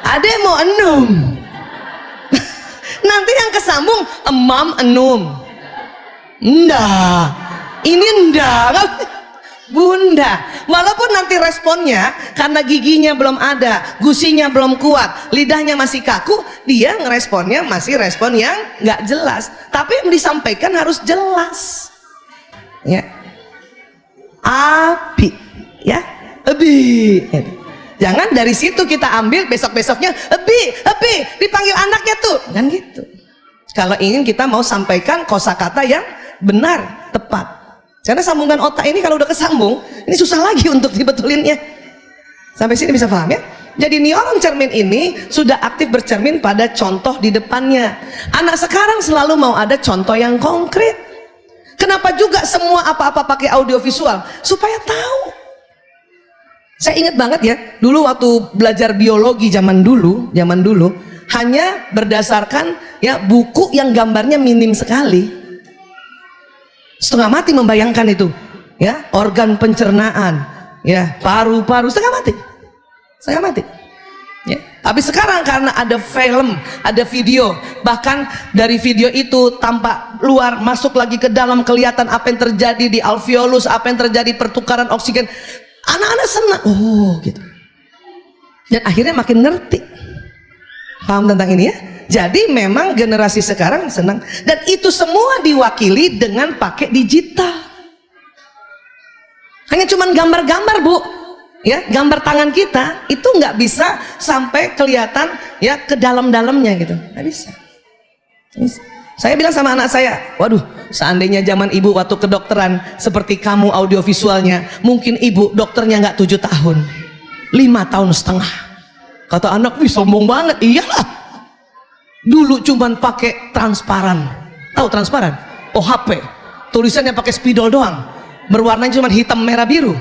Ada yang mau enum. Nanti yang kesambung emam enum. Nda, ini nda, bunda. Walaupun nanti responnya karena giginya belum ada, gusinya belum kuat, lidahnya masih kaku, dia ngeresponnya masih respon yang nggak jelas. Tapi yang disampaikan harus jelas. Ya, api, ya, ebi. Jangan dari situ kita ambil besok-besoknya ebi dipanggil anaknya tuh, kan gitu. Kalau ingin kita mau sampaikan kosakata yang benar, tepat. Karena sambungan otak ini kalau udah kesambung, ini susah lagi untuk dibetulinnya. Sampai sini bisa paham ya? Jadi neuron cermin ini sudah aktif bercermin pada contoh di depannya. Anak sekarang selalu mau ada contoh yang konkret. Kenapa juga semua apa-apa pakai audiovisual? Supaya tahu. Saya ingat banget ya, dulu waktu belajar biologi zaman dulu hanya berdasarkan ya buku yang gambarnya minim sekali. Setengah mati membayangkan itu, ya, organ pencernaan, ya, paru-paru, setengah mati. Ya. Tapi sekarang karena ada film, ada video, bahkan dari video itu tampak luar, masuk lagi ke dalam, kelihatan apa yang terjadi di alveolus, apa yang terjadi pertukaran oksigen. Anak-anak senang, oh gitu. Dan akhirnya makin ngerti, paham tentang ini ya. Jadi memang generasi sekarang senang, dan itu semua diwakili dengan pakai digital. Hanya cuman gambar-gambar Bu, ya, gambar tangan kita itu nggak bisa sampai kelihatan ya ke dalam-dalamnya gitu, nggak bisa. Saya bilang sama anak saya, waduh, seandainya zaman ibu waktu kedokteran seperti kamu audiovisualnya, mungkin ibu dokternya nggak 7 tahun, 5,5 tahun. Kata anak, wih sombong banget. Iyalah, dulu cuman pakai transparan. Tahu transparan? OHP, tulisannya pakai spidol doang, berwarnanya cuma hitam merah biru.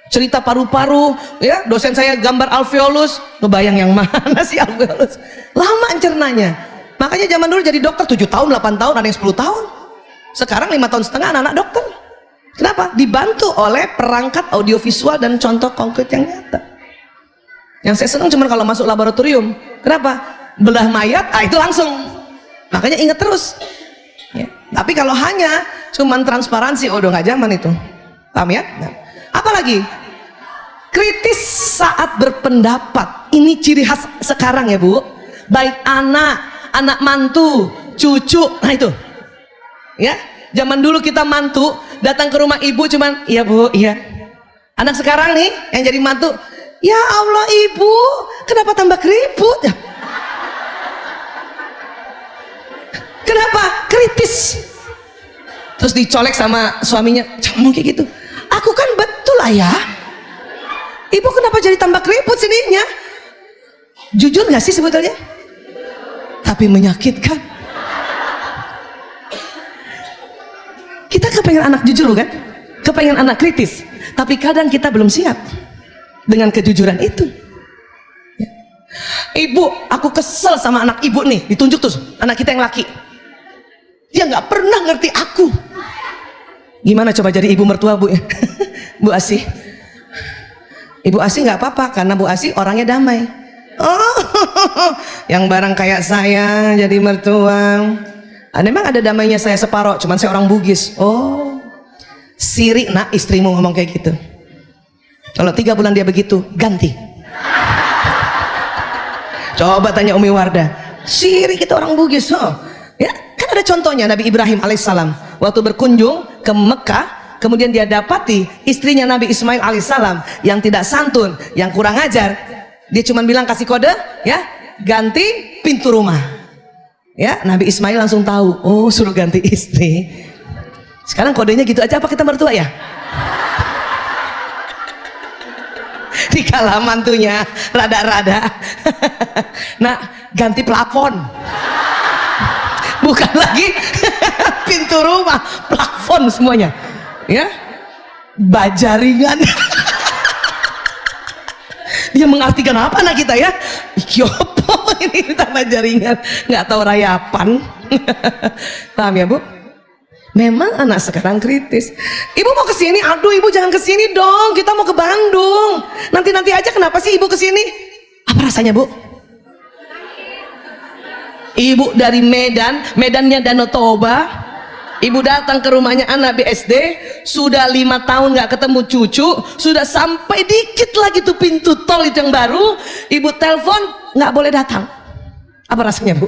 Cerita paru-paru, ya, dosen saya gambar alveolus, kebayang yang mana sih alveolus? Lama cernanya. Makanya zaman dulu jadi dokter 7 tahun, 8 tahun, ada yang 10 tahun. Sekarang 5,5 tahun anak-anak dokter. Kenapa? Dibantu oleh perangkat audiovisual dan contoh konkret yang nyata. Yang saya senang cuma kalau masuk laboratorium. Kenapa? Belah mayat, itu langsung. Makanya ingat terus. Ya. Tapi kalau hanya cuman transparansi, udah nggak zaman itu. Paham ya? Nah, apalagi kritis saat berpendapat. Ini ciri khas sekarang ya Bu. Baik anak mantu, cucu. Nah itu ya, zaman dulu kita mantu datang ke rumah ibu cuman iya Bu, iya. Anak sekarang nih yang jadi mantu, ya Allah ibu, kenapa tambah keriput ya? Kenapa? Kritis. Terus dicolek sama suaminya, jangan ngomong kayak gitu. Aku kan betul ayah. Ibu kenapa jadi tambah keriput sininya? Jujur gak sih sebetulnya? Tapi menyakitkan. Kita kepengen anak jujur kan? Kepengen anak kritis. Tapi kadang kita belum siap dengan kejujuran itu. Ibu, aku kesel sama anak ibu nih. Ditunjuk tuh anak kita yang laki. Dia nggak pernah ngerti aku. Gimana coba jadi ibu mertua Bu ya? Bu Asih. Ibu Asih nggak apa-apa karena Bu Asih orangnya damai. Oh, yang barang kayak saya jadi mertua. Memang ada damainya saya separoh, cuman saya orang Bugis. Oh, sirik nak istrimu ngomong kayak gitu. Kalau 3 bulan dia begitu, ganti. Coba tanya Umi Wardah, sirik kita orang Bugis. Oh, ya kan ada contohnya Nabi Ibrahim alaihissalam waktu berkunjung ke Mekah, kemudian dia dapati istrinya Nabi Ismail alaihissalam yang tidak santun, yang kurang ajar. Dia cuma bilang kasih kode, ya ganti pintu rumah. Ya Nabi Ismail langsung tahu, oh suruh ganti istri. Sekarang kodenya gitu aja apa kita mertua ya? Dikala mantunya rada-rada. Nah ganti plafon. Bukan lagi pintu rumah, plafon semuanya. Ya, baja ringan. Dia mengartikan apa anak kita ya? Kyopo ini tambah jaringan, nggak tahu rayapan. Paham ya Bu? Memang anak sekarang kritis. Ibu mau kesini, aduh ibu jangan kesini dong, kita mau ke Bandung. Nanti aja, kenapa sih ibu kesini? Apa rasanya Bu? Ibu dari Medan, Medannya Danau Toba. Ibu datang ke rumahnya anak BSD, sudah 5 tahun nggak ketemu cucu, sudah sampai dikit lagi tuh pintu tol itu yang baru, ibu telepon nggak boleh datang. Apa rasanya Bu?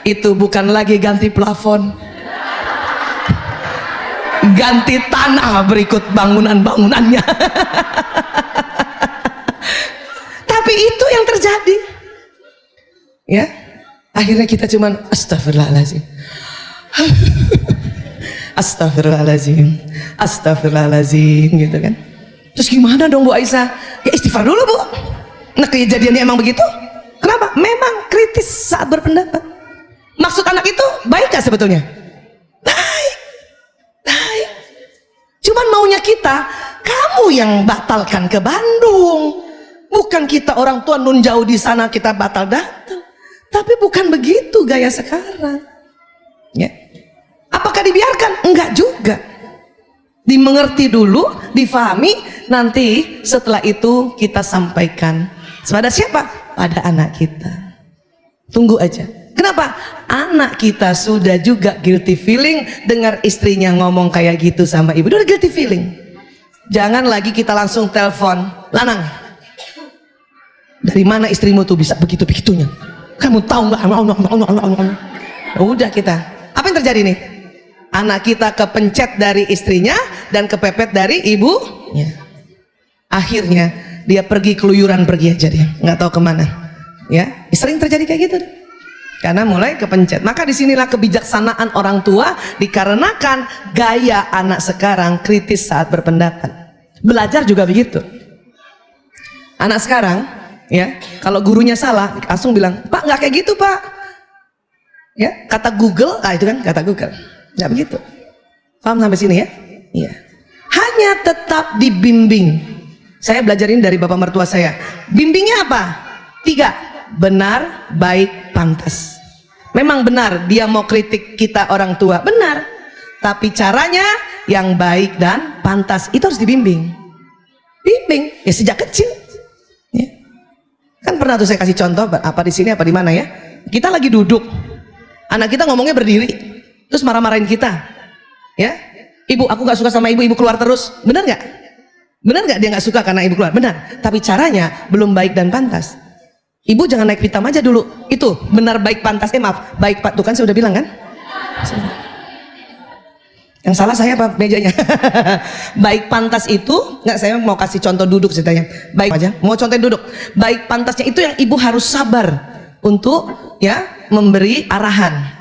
Itu bukan lagi ganti plafon, ganti tanah berikut bangunan-bangunannya. Tapi itu yang terjadi. Ya, akhirnya kita cuman astagfirullahaladzim. Astagfirullahaladzim, astagfirullahaladzim gitu kan. Terus gimana dong Bu Aisyah? Ya istighfar dulu Bu. Nah kejadiannya emang begitu. Kenapa? Memang kritis saat berpendapat. Maksud anak itu baik gak sebetulnya? Baik, baik. Cuman maunya kita, kamu yang batalkan ke Bandung. Bukan kita orang tua nun jauh di sana kita batal datang. Tapi bukan begitu gaya sekarang. Ya. Apakah dibiarkan? Enggak juga. Dimengerti dulu, difahami, nanti setelah itu kita sampaikan. Pada siapa? Pada anak kita. Tunggu aja. Kenapa? Anak kita sudah juga guilty feeling dengar istrinya ngomong kayak gitu sama ibu. Udah guilty feeling. Jangan lagi kita langsung telepon, Lanang, dari mana istrimu tuh bisa begitu-begitunya? Kamu tahu nggak? Udah kita. Apa yang terjadi nih? Anak kita kepencet dari istrinya dan kepepet dari ibunya. Akhirnya dia pergi keluyuran, pergi aja dia, nggak tahu kemana. Ya, sering terjadi kayak gitu. Karena mulai kepencet. Maka disinilah kebijaksanaan orang tua, dikarenakan gaya anak sekarang kritis saat berpendapat. Belajar juga begitu. Anak sekarang, ya, kalau gurunya salah, langsung bilang, Pak nggak kayak gitu Pak. Ya, kata Google, itu kan kata Google. Nggak begitu. Paham sampai sini ya? Iya. Hanya tetap dibimbing. Saya belajar ini dari bapak mertua saya. Bimbingnya apa? 3. Benar, baik, pantas. Memang benar dia mau kritik kita orang tua, benar. Tapi caranya yang baik dan pantas itu harus dibimbing. Bimbing ya sejak kecil. Ya. Kan pernah tuh saya kasih contoh apa di sini apa di mana ya? Kita lagi duduk. Anak kita ngomongnya berdiri, terus marah-marahin kita. Ya, ibu, aku nggak suka sama ibu, ibu keluar terus. Benar nggak? Benar nggak dia nggak suka karena ibu keluar? Benar. Tapi caranya belum baik dan pantas. Ibu jangan naik pitam aja dulu. Itu benar baik pantas. Maaf, baik pak. Tuh kan saya udah bilang kan? Yang salah saya apa mejanya? Baik pantas itu, nggak, saya mau kasih contoh duduk ceritanya. Baik aja, mau contoh duduk. Baik pantasnya itu yang ibu harus sabar untuk ya memberi arahan.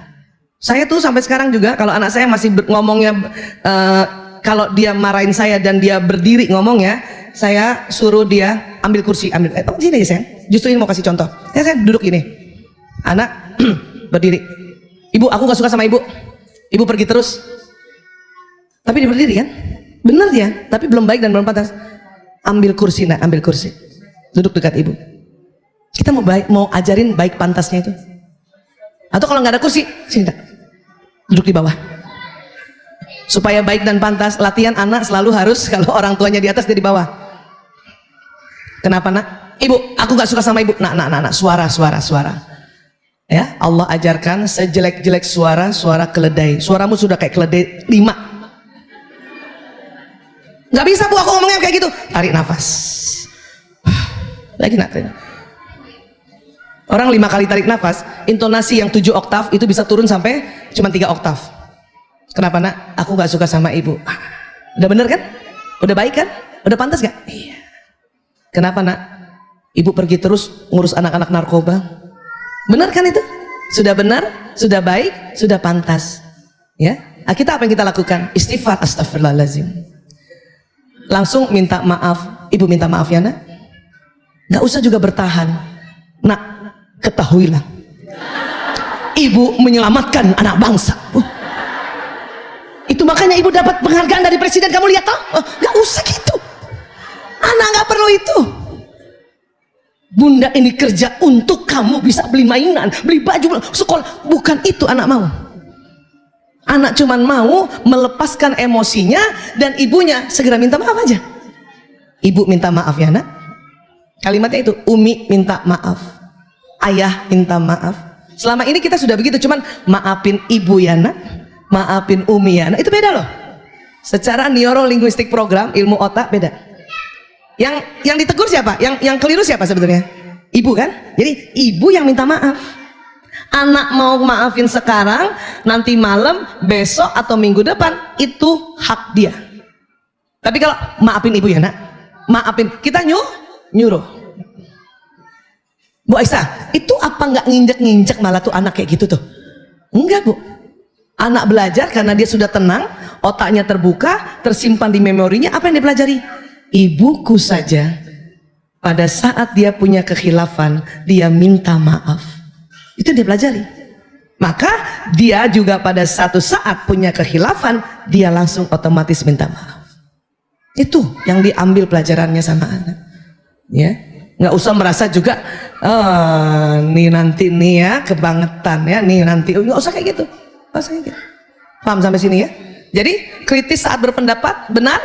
Saya tuh sampai sekarang juga kalau anak saya masih ngomongnya, kalau dia marahin saya dan dia berdiri ngomongnya, saya suruh dia ambil kursi, ambil. Sini aja sayang. Justru ini mau kasih contoh. Saya duduk ini, anak berdiri. Ibu, aku nggak suka sama ibu. Ibu pergi terus. Tapi dia berdiri kan? Benar dia, tapi belum baik dan belum pantas. Ambil kursi nak, ambil kursi. Duduk dekat ibu. Kita mau ajarin baik pantasnya itu. Atau kalau nggak ada kursi, sini nak. Duduk di bawah. Supaya baik dan pantas, latihan anak selalu harus kalau orang tuanya di atas dia di bawah. Kenapa nak? Ibu, aku nggak suka sama ibu. Nak, suara. Ya, Allah ajarkan sejelek-jelek suara keledai. Suaramu sudah kayak keledai 5. Nggak bisa bu, aku ngomongnya kayak gitu. Tarik nafas. Lagi nak. Orang 5 kali tarik nafas, intonasi yang 7 oktav itu bisa turun sampai cuma 3 oktav. Kenapa nak? Aku nggak suka sama ibu. Udah bener kan? Udah baik kan? Udah pantas gak? Iya. Kenapa nak? Ibu pergi terus ngurus anak-anak narkoba. Benar kan itu? Sudah benar, sudah baik, sudah pantas. Ya. Kita apa yang kita lakukan? Istighfar, astagfirullahaladzim. Langsung minta maaf. Ibu minta maaf ya nak. Gak usah juga bertahan. Nak, ketahuilah, ibu menyelamatkan anak bangsa. Itu makanya ibu dapat penghargaan dari presiden. Kamu lihat toh? Gak usah gitu. Anak gak perlu itu. Bunda ini kerja untuk kamu bisa beli mainan, beli baju, sekolah. Bukan itu anak mau. Anak cuman mau melepaskan emosinya dan ibunya segera minta maaf aja. Ibu minta maaf ya nak. Kalimatnya itu, Umi minta maaf, ayah minta maaf. Selama ini kita sudah begitu, cuman maafin ibu ya nak, maafin Umi ya nak. Itu beda loh. Secara neurolinguistik program, ilmu otak beda. Yang ditegur siapa? Yang keliru siapa sebetulnya? Ibu kan? Jadi ibu yang minta maaf. Anak mau maafin sekarang, nanti malam, besok atau minggu depan, itu hak dia. Tapi kalau maafin ibu ya nak, maafin, kita nyuruh. Bu Aisyah, itu apa nggak nginjek-nginjek malah tuh anak kayak gitu tuh? Enggak bu. Anak belajar karena dia sudah tenang, otaknya terbuka, tersimpan di memorinya. Apa yang dia pelajari? Ibuku saja pada saat dia punya kekhilafan, dia minta maaf. Itu dia pelajari. Maka dia juga pada satu saat punya kekhilafan, dia langsung otomatis minta maaf. Itu yang diambil pelajarannya sama anak. Ya, nggak usah merasa juga, nih nanti nih ya kebangetan ya, nih nanti, nggak usah kayak gitu. Nggak usah kayak gitu. Paham sampai sini ya? Jadi kritis saat berpendapat, benar.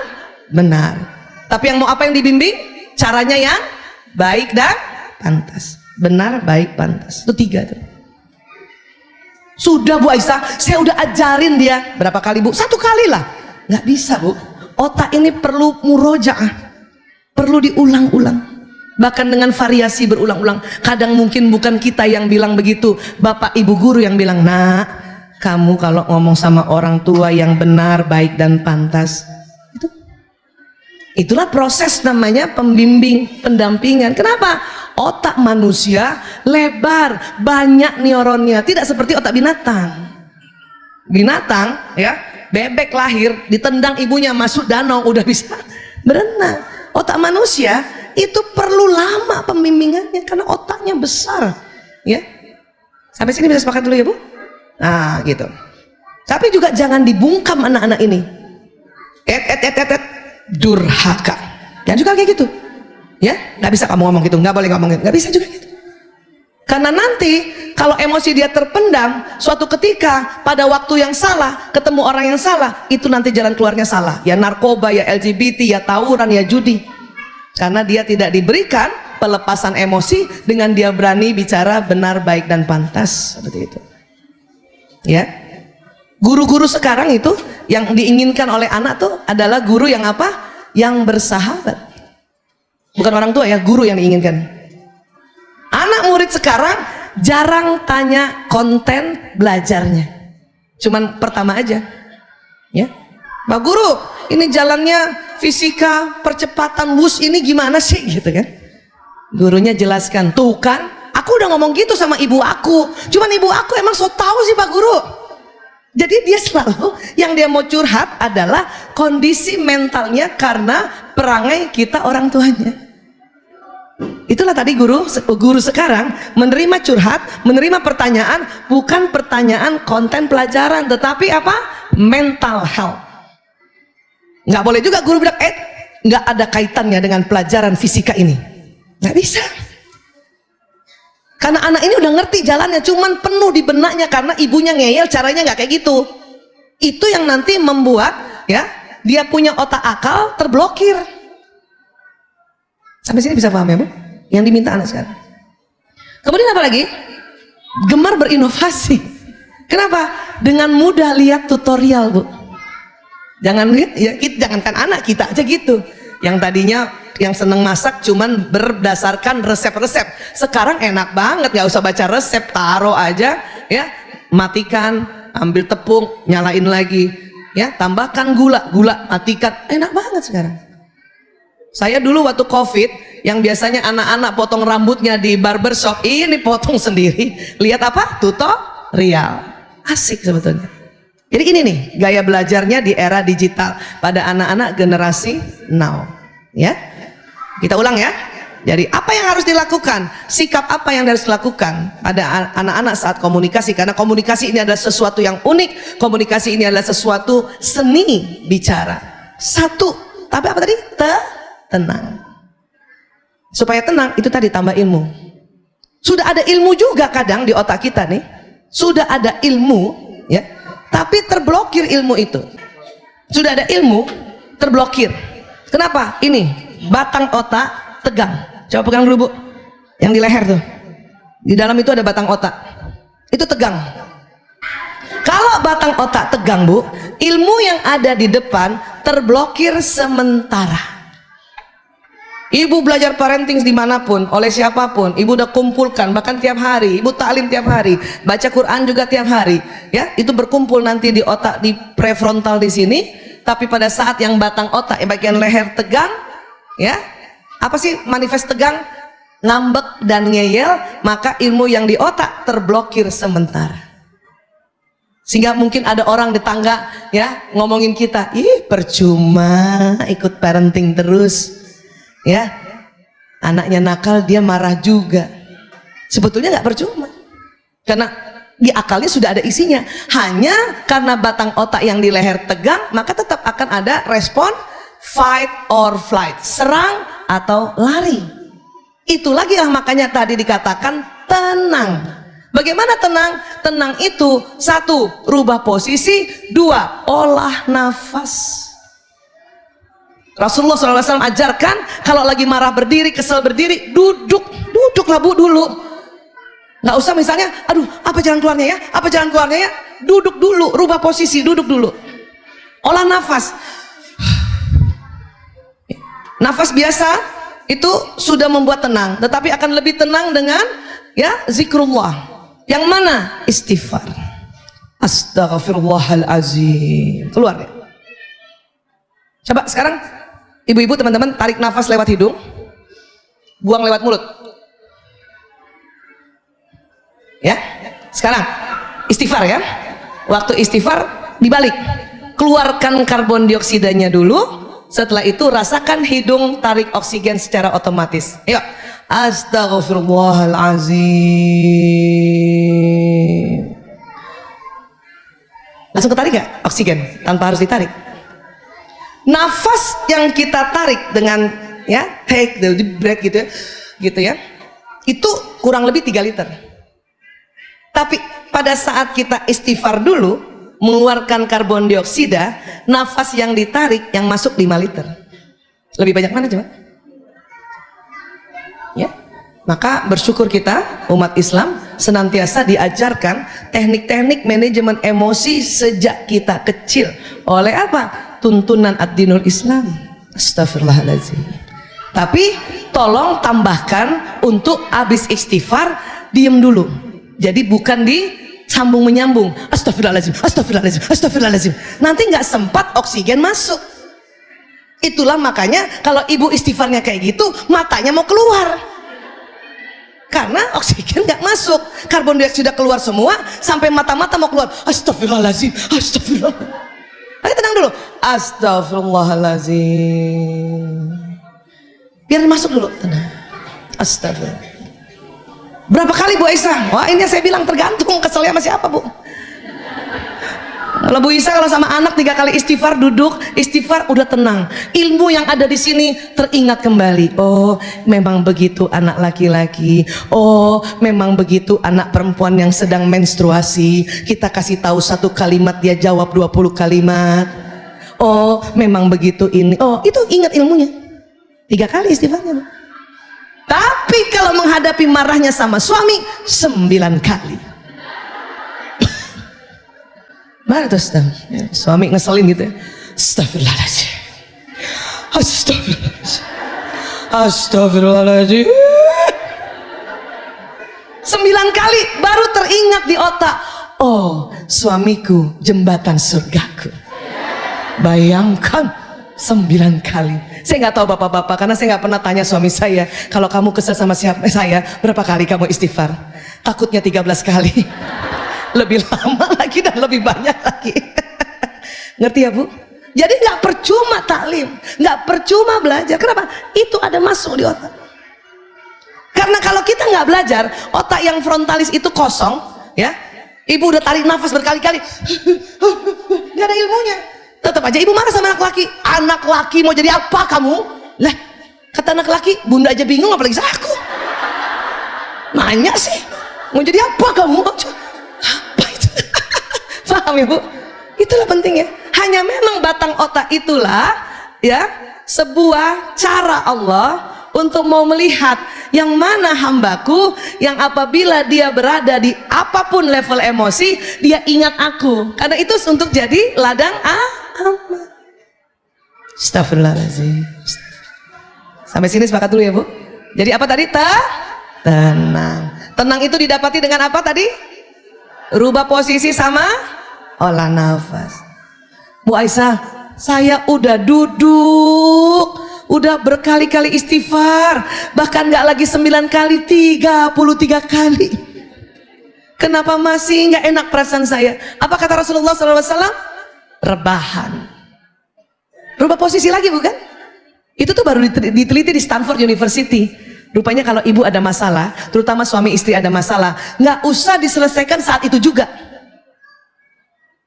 Tapi yang mau apa yang dibimbing? Caranya yang baik dan pantas. Benar, baik, pantas. Itu 3 tuh. Sudah Bu Aisyah, saya udah ajarin dia. Berapa kali Bu? 1 kali lah. Nggak bisa Bu. Otak ini perlu murojaah. Perlu diulang-ulang. Bahkan dengan variasi berulang-ulang. Kadang mungkin bukan kita yang bilang begitu. Bapak ibu guru yang bilang, nak, kamu kalau ngomong sama orang tua yang benar, baik, dan pantas. Itulah proses namanya pembimbing, pendampingan. Kenapa? Otak manusia lebar, banyak neuronnya, tidak seperti otak binatang. Binatang ya, bebek lahir ditendang ibunya masuk danau udah bisa berenang. Otak manusia itu perlu lama pembimbingannya karena otaknya besar ya. Sampai sini bisa sepakat dulu ya Bu? Nah gitu. Tapi juga jangan dibungkam anak-anak ini. Durhaka. Jangan juga kayak gitu. Ya, nggak bisa kamu ngomong gitu, nggak boleh ngomong gitu, nggak bisa juga gitu. Karena nanti kalau emosi dia terpendam, suatu ketika pada waktu yang salah ketemu orang yang salah, itu nanti jalan keluarnya salah. Ya narkoba, ya LGBT, ya tawuran, ya judi. Karena dia tidak diberikan pelepasan emosi dengan dia berani bicara benar, baik, dan pantas seperti itu. Ya, guru-guru sekarang itu yang diinginkan oleh anak tuh adalah guru yang apa? Yang bersahabat. Bukan orang tua ya, guru yang diinginkan. Anak murid sekarang jarang tanya konten belajarnya, cuman pertama aja, ya, Pak Guru, ini jalannya fisika percepatan wus ini gimana sih, gitu kan? Gurunya jelaskan, tuh kan, aku udah ngomong gitu sama ibu aku, cuman ibu aku emang so tahu sih Pak Guru. Jadi dia selalu yang dia mau curhat adalah kondisi mentalnya karena perangai kita orang tuanya. Itulah tadi guru sekarang menerima curhat, menerima pertanyaan, bukan pertanyaan konten pelajaran, tetapi apa? Mental health. Nggak boleh juga guru bilang, nggak ada kaitannya dengan pelajaran fisika ini. Nggak bisa. Karena anak ini udah ngerti jalannya, cuman penuh di benaknya karena ibunya ngeyel, caranya nggak kayak gitu. Itu yang nanti membuat ya dia punya otak akal terblokir. Sampai sini bisa paham ya Bu? Yang diminta anak sekarang. Kemudian apa lagi? Gemar berinovasi. Kenapa? Dengan mudah lihat tutorial Bu. Jangan lihat ya, jangankan anak, kita aja gitu. Yang tadinya yang seneng masak cuman berdasarkan resep-resep. Sekarang enak banget, nggak usah baca resep, taruh aja ya, matikan, ambil tepung, nyalain lagi, ya, tambahkan gula, matikan, enak banget sekarang. Saya dulu waktu COVID, yang biasanya anak-anak potong rambutnya di barbershop, ini potong sendiri. Lihat apa? Tutorial. Asik sebetulnya. Jadi ini nih gaya belajarnya di era digital pada anak-anak generasi now. Ya, kita ulang ya. Jadi apa yang harus dilakukan? Sikap apa yang harus dilakukan pada anak-anak saat komunikasi? Karena komunikasi ini adalah sesuatu yang unik. Komunikasi ini adalah sesuatu seni bicara. Satu, tapi apa tadi? Tenang. Supaya tenang itu tadi tambah ilmu. Sudah ada ilmu juga kadang di otak kita nih. Sudah ada ilmu ya, tapi terblokir ilmu itu. Sudah ada ilmu terblokir. Kenapa? Ini batang otak tegang. Coba pegang dulu Bu, yang di leher tuh. Di dalam itu ada batang otak. Itu tegang. Kalau batang otak tegang Bu, ilmu yang ada di depan terblokir sementara. Ibu belajar parenting dimanapun, oleh siapapun, ibu udah kumpulkan, bahkan tiap hari, ibu taklim tiap hari, baca Quran juga tiap hari, ya, itu berkumpul nanti di otak, di prefrontal di sini. Tapi pada saat yang batang otak, yang bagian leher tegang, ya, apa sih manifest tegang? Ngambek dan ngeyel, maka ilmu yang di otak terblokir sementara. Sehingga mungkin ada orang di tangga, ya, ngomongin kita, ih percuma ikut parenting terus. Ya, anaknya nakal dia marah juga. Sebetulnya nggak percuma, karena di akalnya sudah ada isinya. Hanya karena batang otak yang di leher tegang, maka tetap akan ada respon fight or flight, serang atau lari. Itu lagi lah makanya tadi dikatakan tenang. Bagaimana tenang? Tenang itu satu, rubah posisi, dua, olah nafas. Rasulullah SAW ajarkan kalau lagi marah berdiri, kesel berdiri, duduklah Bu dulu. Nggak usah misalnya, aduh apa jalan keluarnya ya, apa jalan keluarnya ya, duduk dulu, rubah posisi, duduk dulu. Olah nafas. Nafas biasa itu sudah membuat tenang, tetapi akan lebih tenang dengan ya zikrullah. Yang mana? Istighfar. Astaghfirullahalazim. Keluar ya. Coba sekarang ibu-ibu teman-teman tarik nafas lewat hidung, buang lewat mulut. Ya, sekarang istighfar ya. Waktu istighfar dibalik, keluarkan karbon dioksidanya dulu. Setelah itu rasakan hidung tarik oksigen secara otomatis. Ayo, astaghfirullahalazim. Langsung ketarik gak oksigen tanpa harus ditarik? Nafas yang kita tarik dengan ya take the breath gitu ya, itu kurang lebih 3 liter. Tapi pada saat kita istighfar dulu mengeluarkan karbon dioksida, nafas yang ditarik yang masuk 5 liter. Lebih banyak mana coba? Ya, maka bersyukur kita umat Islam senantiasa diajarkan teknik-teknik manajemen emosi sejak kita kecil. Oleh apa? Tuntunan ad-dinul Islam. Astagfirullahaladzim. Tapi tolong tambahkan untuk habis istighfar diem dulu. Jadi bukan disambung menyambung. Astagfirullahaladzim, astagfirullahaladzim, astagfirullahaladzim. Nanti nggak sempat oksigen masuk. Itulah makanya kalau ibu istighfarnya kayak gitu, matanya mau keluar. Karena oksigen nggak masuk, karbon dioksida keluar semua, sampai mata-mata mau keluar. Astagfirullahaladzim, astagfirullahaladzim. Ayo tenang dulu. Astagfirullahaladzim. Biar masuk dulu, tenang. Astagfirullah. Berapa kali Bu Aisyah? Wah, ini saya bilang tergantung keselnya sama siapa, Bu. Kalau Bu Isa kalau sama anak 3 kali istighfar, duduk istighfar, udah tenang. Ilmu yang ada di sini teringat kembali. Oh, memang begitu anak laki-laki. Oh, memang begitu anak perempuan yang sedang menstruasi. Kita kasih tahu 1 kalimat, dia jawab 20 kalimat. Oh, memang begitu ini. Oh, itu ingat ilmunya. 3 kali istighfarnya. Tapi kalau menghadapi marahnya sama suami 9 kali. Mana tuh suami ngeselin gitu ya. Astagfirullahaladzim, astagfirullahaladzim, astagfirullahaladzim. 9 kali baru teringat di otak. Oh, suamiku jembatan surgaku. Bayangkan 9 kali. Saya nggak tahu bapak-bapak, karena saya nggak pernah tanya suami saya, kalau kamu kesel sama siapa saya, berapa kali kamu istighfar? Takutnya 13 kali. Lebih lama lagi dan lebih banyak lagi. Ngerti ya Bu? Jadi nggak percuma taklim, nggak percuma belajar. Kenapa? Itu ada masuk di otak. Karena kalau kita nggak belajar, otak yang frontalis itu kosong, ya. Ibu udah tarik nafas berkali-kali, nggak ada ilmunya. Tetap aja ibu marah sama anak laki. Anak laki mau jadi apa kamu? Lah, kata anak laki, bunda aja bingung apalagi aku. Nanya sih, mau jadi apa kamu? Apa itu? Paham Ibu? Itulah pentingnya. Hanya memang batang otak itulah ya sebuah cara Allah untuk mau melihat yang mana hambaku yang apabila dia berada di apapun level emosi dia ingat aku. Karena itu untuk jadi ladang amal. Astagfirullahaladzim. Sampai sini sepakat dulu ya Bu. Jadi apa tadi? Tenang. Tenang itu didapati dengan apa tadi? Rubah posisi sama olah nafas. Bu Aisyah, saya udah duduk, udah berkali-kali istighfar, bahkan nggak lagi 9 kali, 33 kali. Kenapa masih nggak enak perasaan saya? Apa kata Rasulullah SAW? Rebahan. Rubah posisi lagi bukan? Itu tuh baru diteliti di Stanford University. Rupanya kalau ibu ada masalah, terutama suami istri ada masalah, nggak usah diselesaikan saat itu juga.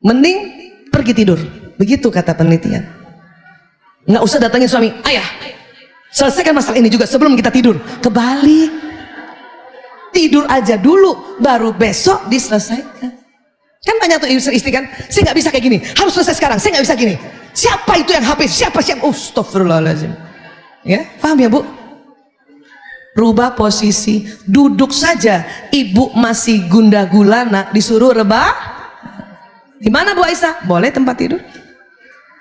Mending pergi tidur. Begitu kata penelitian. Nggak usah datangin suami, ayah, selesaikan masalah ini juga sebelum kita tidur. Kebalik. Tidur aja dulu, baru besok diselesaikan. Kan banyak tuh istri kan, saya nggak bisa kayak gini, harus selesai sekarang, saya nggak bisa gini. Siapa itu yang HP? Siapa? Astagfirullahaladzim. Ya, paham ya Bu? Rubah posisi, duduk saja ibu masih gundah gulana disuruh rebah. Gimana Bu Aisyah? Boleh tempat tidur.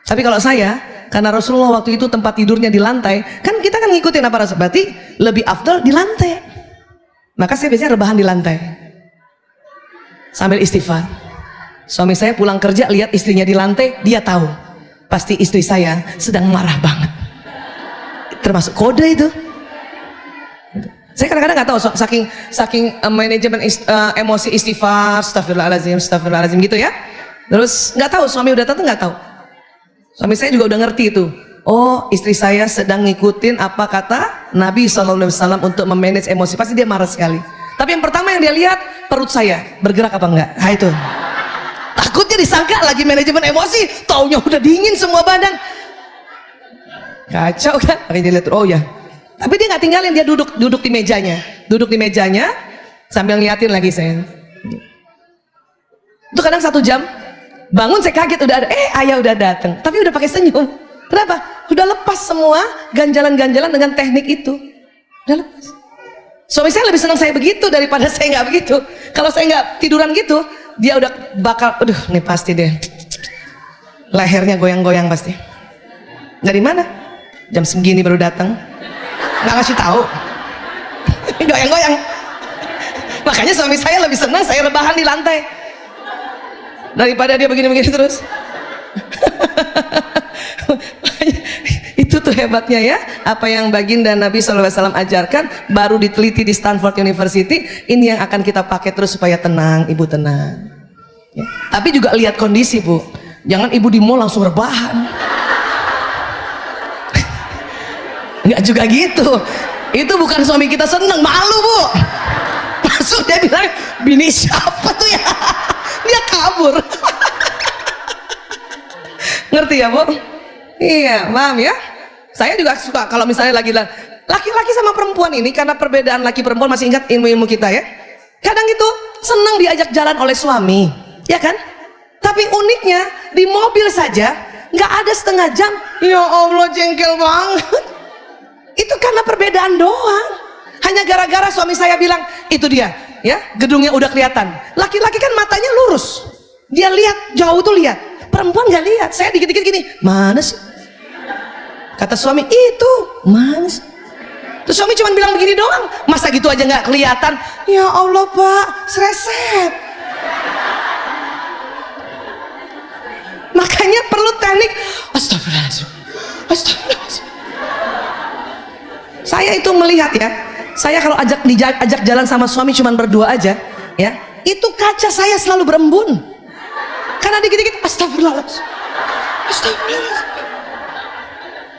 Tapi kalau saya, karena Rasulullah waktu itu tempat tidurnya di lantai, kan kita kan ngikutin apa Rasul, berarti lebih afdal di lantai. Maka saya biasanya rebahan di lantai sambil istighfar. Suami saya pulang kerja lihat istrinya di lantai, dia tahu pasti istri saya sedang marah banget. Termasuk kode itu. Saya kadang-kadang nggak tahu, saking manajemen emosi istighfar, astagfirullahaladzim, astagfirullahaladzim gitu ya. Terus nggak tahu, suami udah tahu nggak tahu. Suami saya juga udah ngerti itu. Oh, istri saya sedang ngikutin apa kata Nabi SAW untuk memanage emosi. Pasti dia marah sekali. Tapi yang pertama yang dia lihat perut saya bergerak apa enggak. Nah itu. Takutnya disangka lagi manajemen emosi, taunya udah dingin semua badan. Kacau kan? Akhirnya dia lihat, oh ya. Tapi dia nggak tinggalin, dia duduk di mejanya sambil ngeliatin lagi saya. Itu kadang 1 jam, bangun saya kaget udah ada, ayah udah datang, tapi udah pakai senyum. Kenapa? Udah lepas semua ganjalan-ganjalan dengan teknik itu, udah lepas. Suami saya lebih senang saya begitu daripada saya nggak begitu. Kalau saya nggak tiduran gitu, dia udah bakal, aduh, nih pasti deh, lehernya goyang-goyang pasti. Dari mana? Jam segini baru datang, nggak ngasih tahu, goyang-goyang. Makanya suami saya lebih senang saya rebahan di lantai daripada dia begini-begini terus. Itu tuh hebatnya ya, apa yang baginda Nabi SAW ajarkan baru diteliti di Stanford University. Ini yang akan kita pakai terus supaya tenang, ibu tenang ya. Tapi juga lihat kondisi bu, jangan ibu di mall langsung rebahan. Enggak juga gitu, itu bukan suami kita seneng, malu bu. Masuk dia bilang, bini siapa tuh ya, dia kabur. Ngerti ya bu? Iya, paham ya? Saya juga suka kalau misalnya laki-laki sama perempuan ini, karena perbedaan laki perempuan, masih ingat ilmu-ilmu kita ya? Kadang itu senang diajak jalan oleh suami, ya kan? Tapi uniknya di mobil saja nggak ada setengah jam, ya Allah jengkel banget. Itu karena perbedaan doang. Hanya gara-gara suami saya bilang, itu dia, ya gedungnya udah kelihatan. Laki-laki kan matanya lurus, dia lihat jauh tuh lihat. Perempuan nggak lihat. Saya dikit-dikit gini, mana sih? Kata suami, itu mana sih? Terus suami cuma bilang begini doang, masa gitu aja nggak kelihatan? Ya Allah pak, sereset. Makanya perlu teknik. Astagfirullahaladzim, astagfirullahaladzim. Saya itu melihat ya, saya kalau ajak jalan sama suami cuma berdua aja, ya, itu kaca saya selalu berembun. Karena dikit-dikit astagfirullahaladzim, astagfirullahaladzim.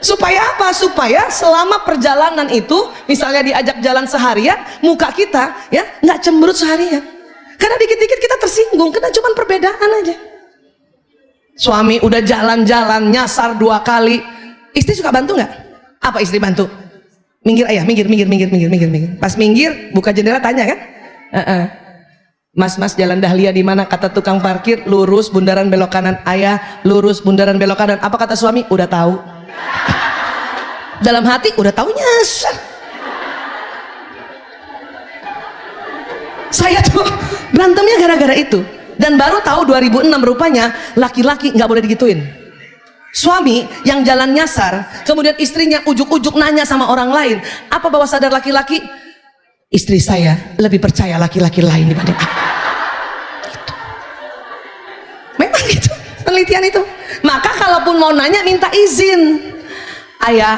Supaya apa? Supaya selama perjalanan itu, misalnya diajak jalan seharian, muka kita ya nggak cemberut seharian. Karena dikit-dikit kita tersinggung, karena cuma perbedaan aja. Suami udah jalan-jalan nyasar 2 kali, istri suka bantu nggak? Apa istri bantu? Minggir ayah, minggir. Pas minggir, buka jendela tanya kan? Mas jalan Dahlia di mana? Kata tukang parkir, lurus bundaran belok kanan. Ayah, lurus bundaran belok kanan. Apa kata suami? Udah tahu. Dalam hati udah tahu nyasar. Saya tuh berantemnya gara-gara itu. Dan baru tahu 2006 rupanya laki-laki nggak boleh digituin. Suami yang jalan nyasar, kemudian istrinya ujuk-ujuk nanya sama orang lain. Apa bawah sadar laki-laki? Istri saya lebih percaya laki-laki lain dibanding aku. Gitu. Memang gitu penelitian itu. Maka kalaupun mau nanya minta izin. Ayah,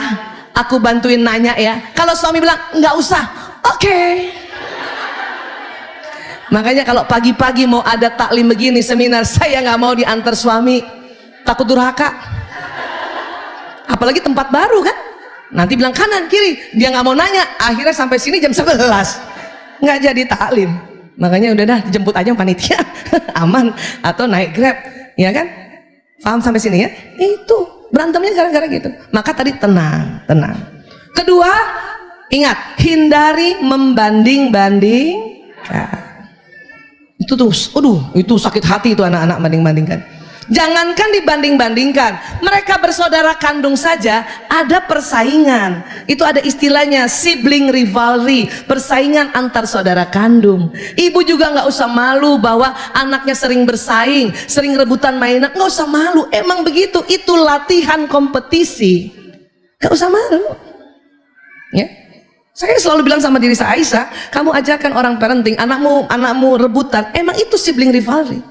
aku bantuin nanya ya. Kalau suami bilang nggak usah, oke. Makanya kalau pagi-pagi mau ada taklim begini, seminar, saya nggak mau diantar suami, takut durhaka. Apalagi tempat baru kan, nanti bilang kanan kiri, dia nggak mau nanya, akhirnya sampai sini jam 11 nggak jadi taklim. Makanya udah dah jemput aja panitia aman, atau naik Grab, ya kan? Paham sampai sini ya? Itu berantemnya gara-gara gitu. Maka tadi tenang. Kedua, ingat, hindari membanding-bandingkan. Itu tuh, itu sakit hati itu anak-anak banding-bandingkan. Jangankan dibanding-bandingkan, mereka bersaudara kandung saja ada persaingan. Itu ada istilahnya sibling rivalry, persaingan antar saudara kandung. Ibu juga nggak usah malu bahwa anaknya sering bersaing, sering rebutan mainan, nggak usah malu. Emang begitu, itu latihan kompetisi. Nggak usah malu. Ya. Saya selalu bilang sama diri saya, Aisyah, kamu ajarkan orang parenting, anakmu rebutan, emang itu sibling rivalry.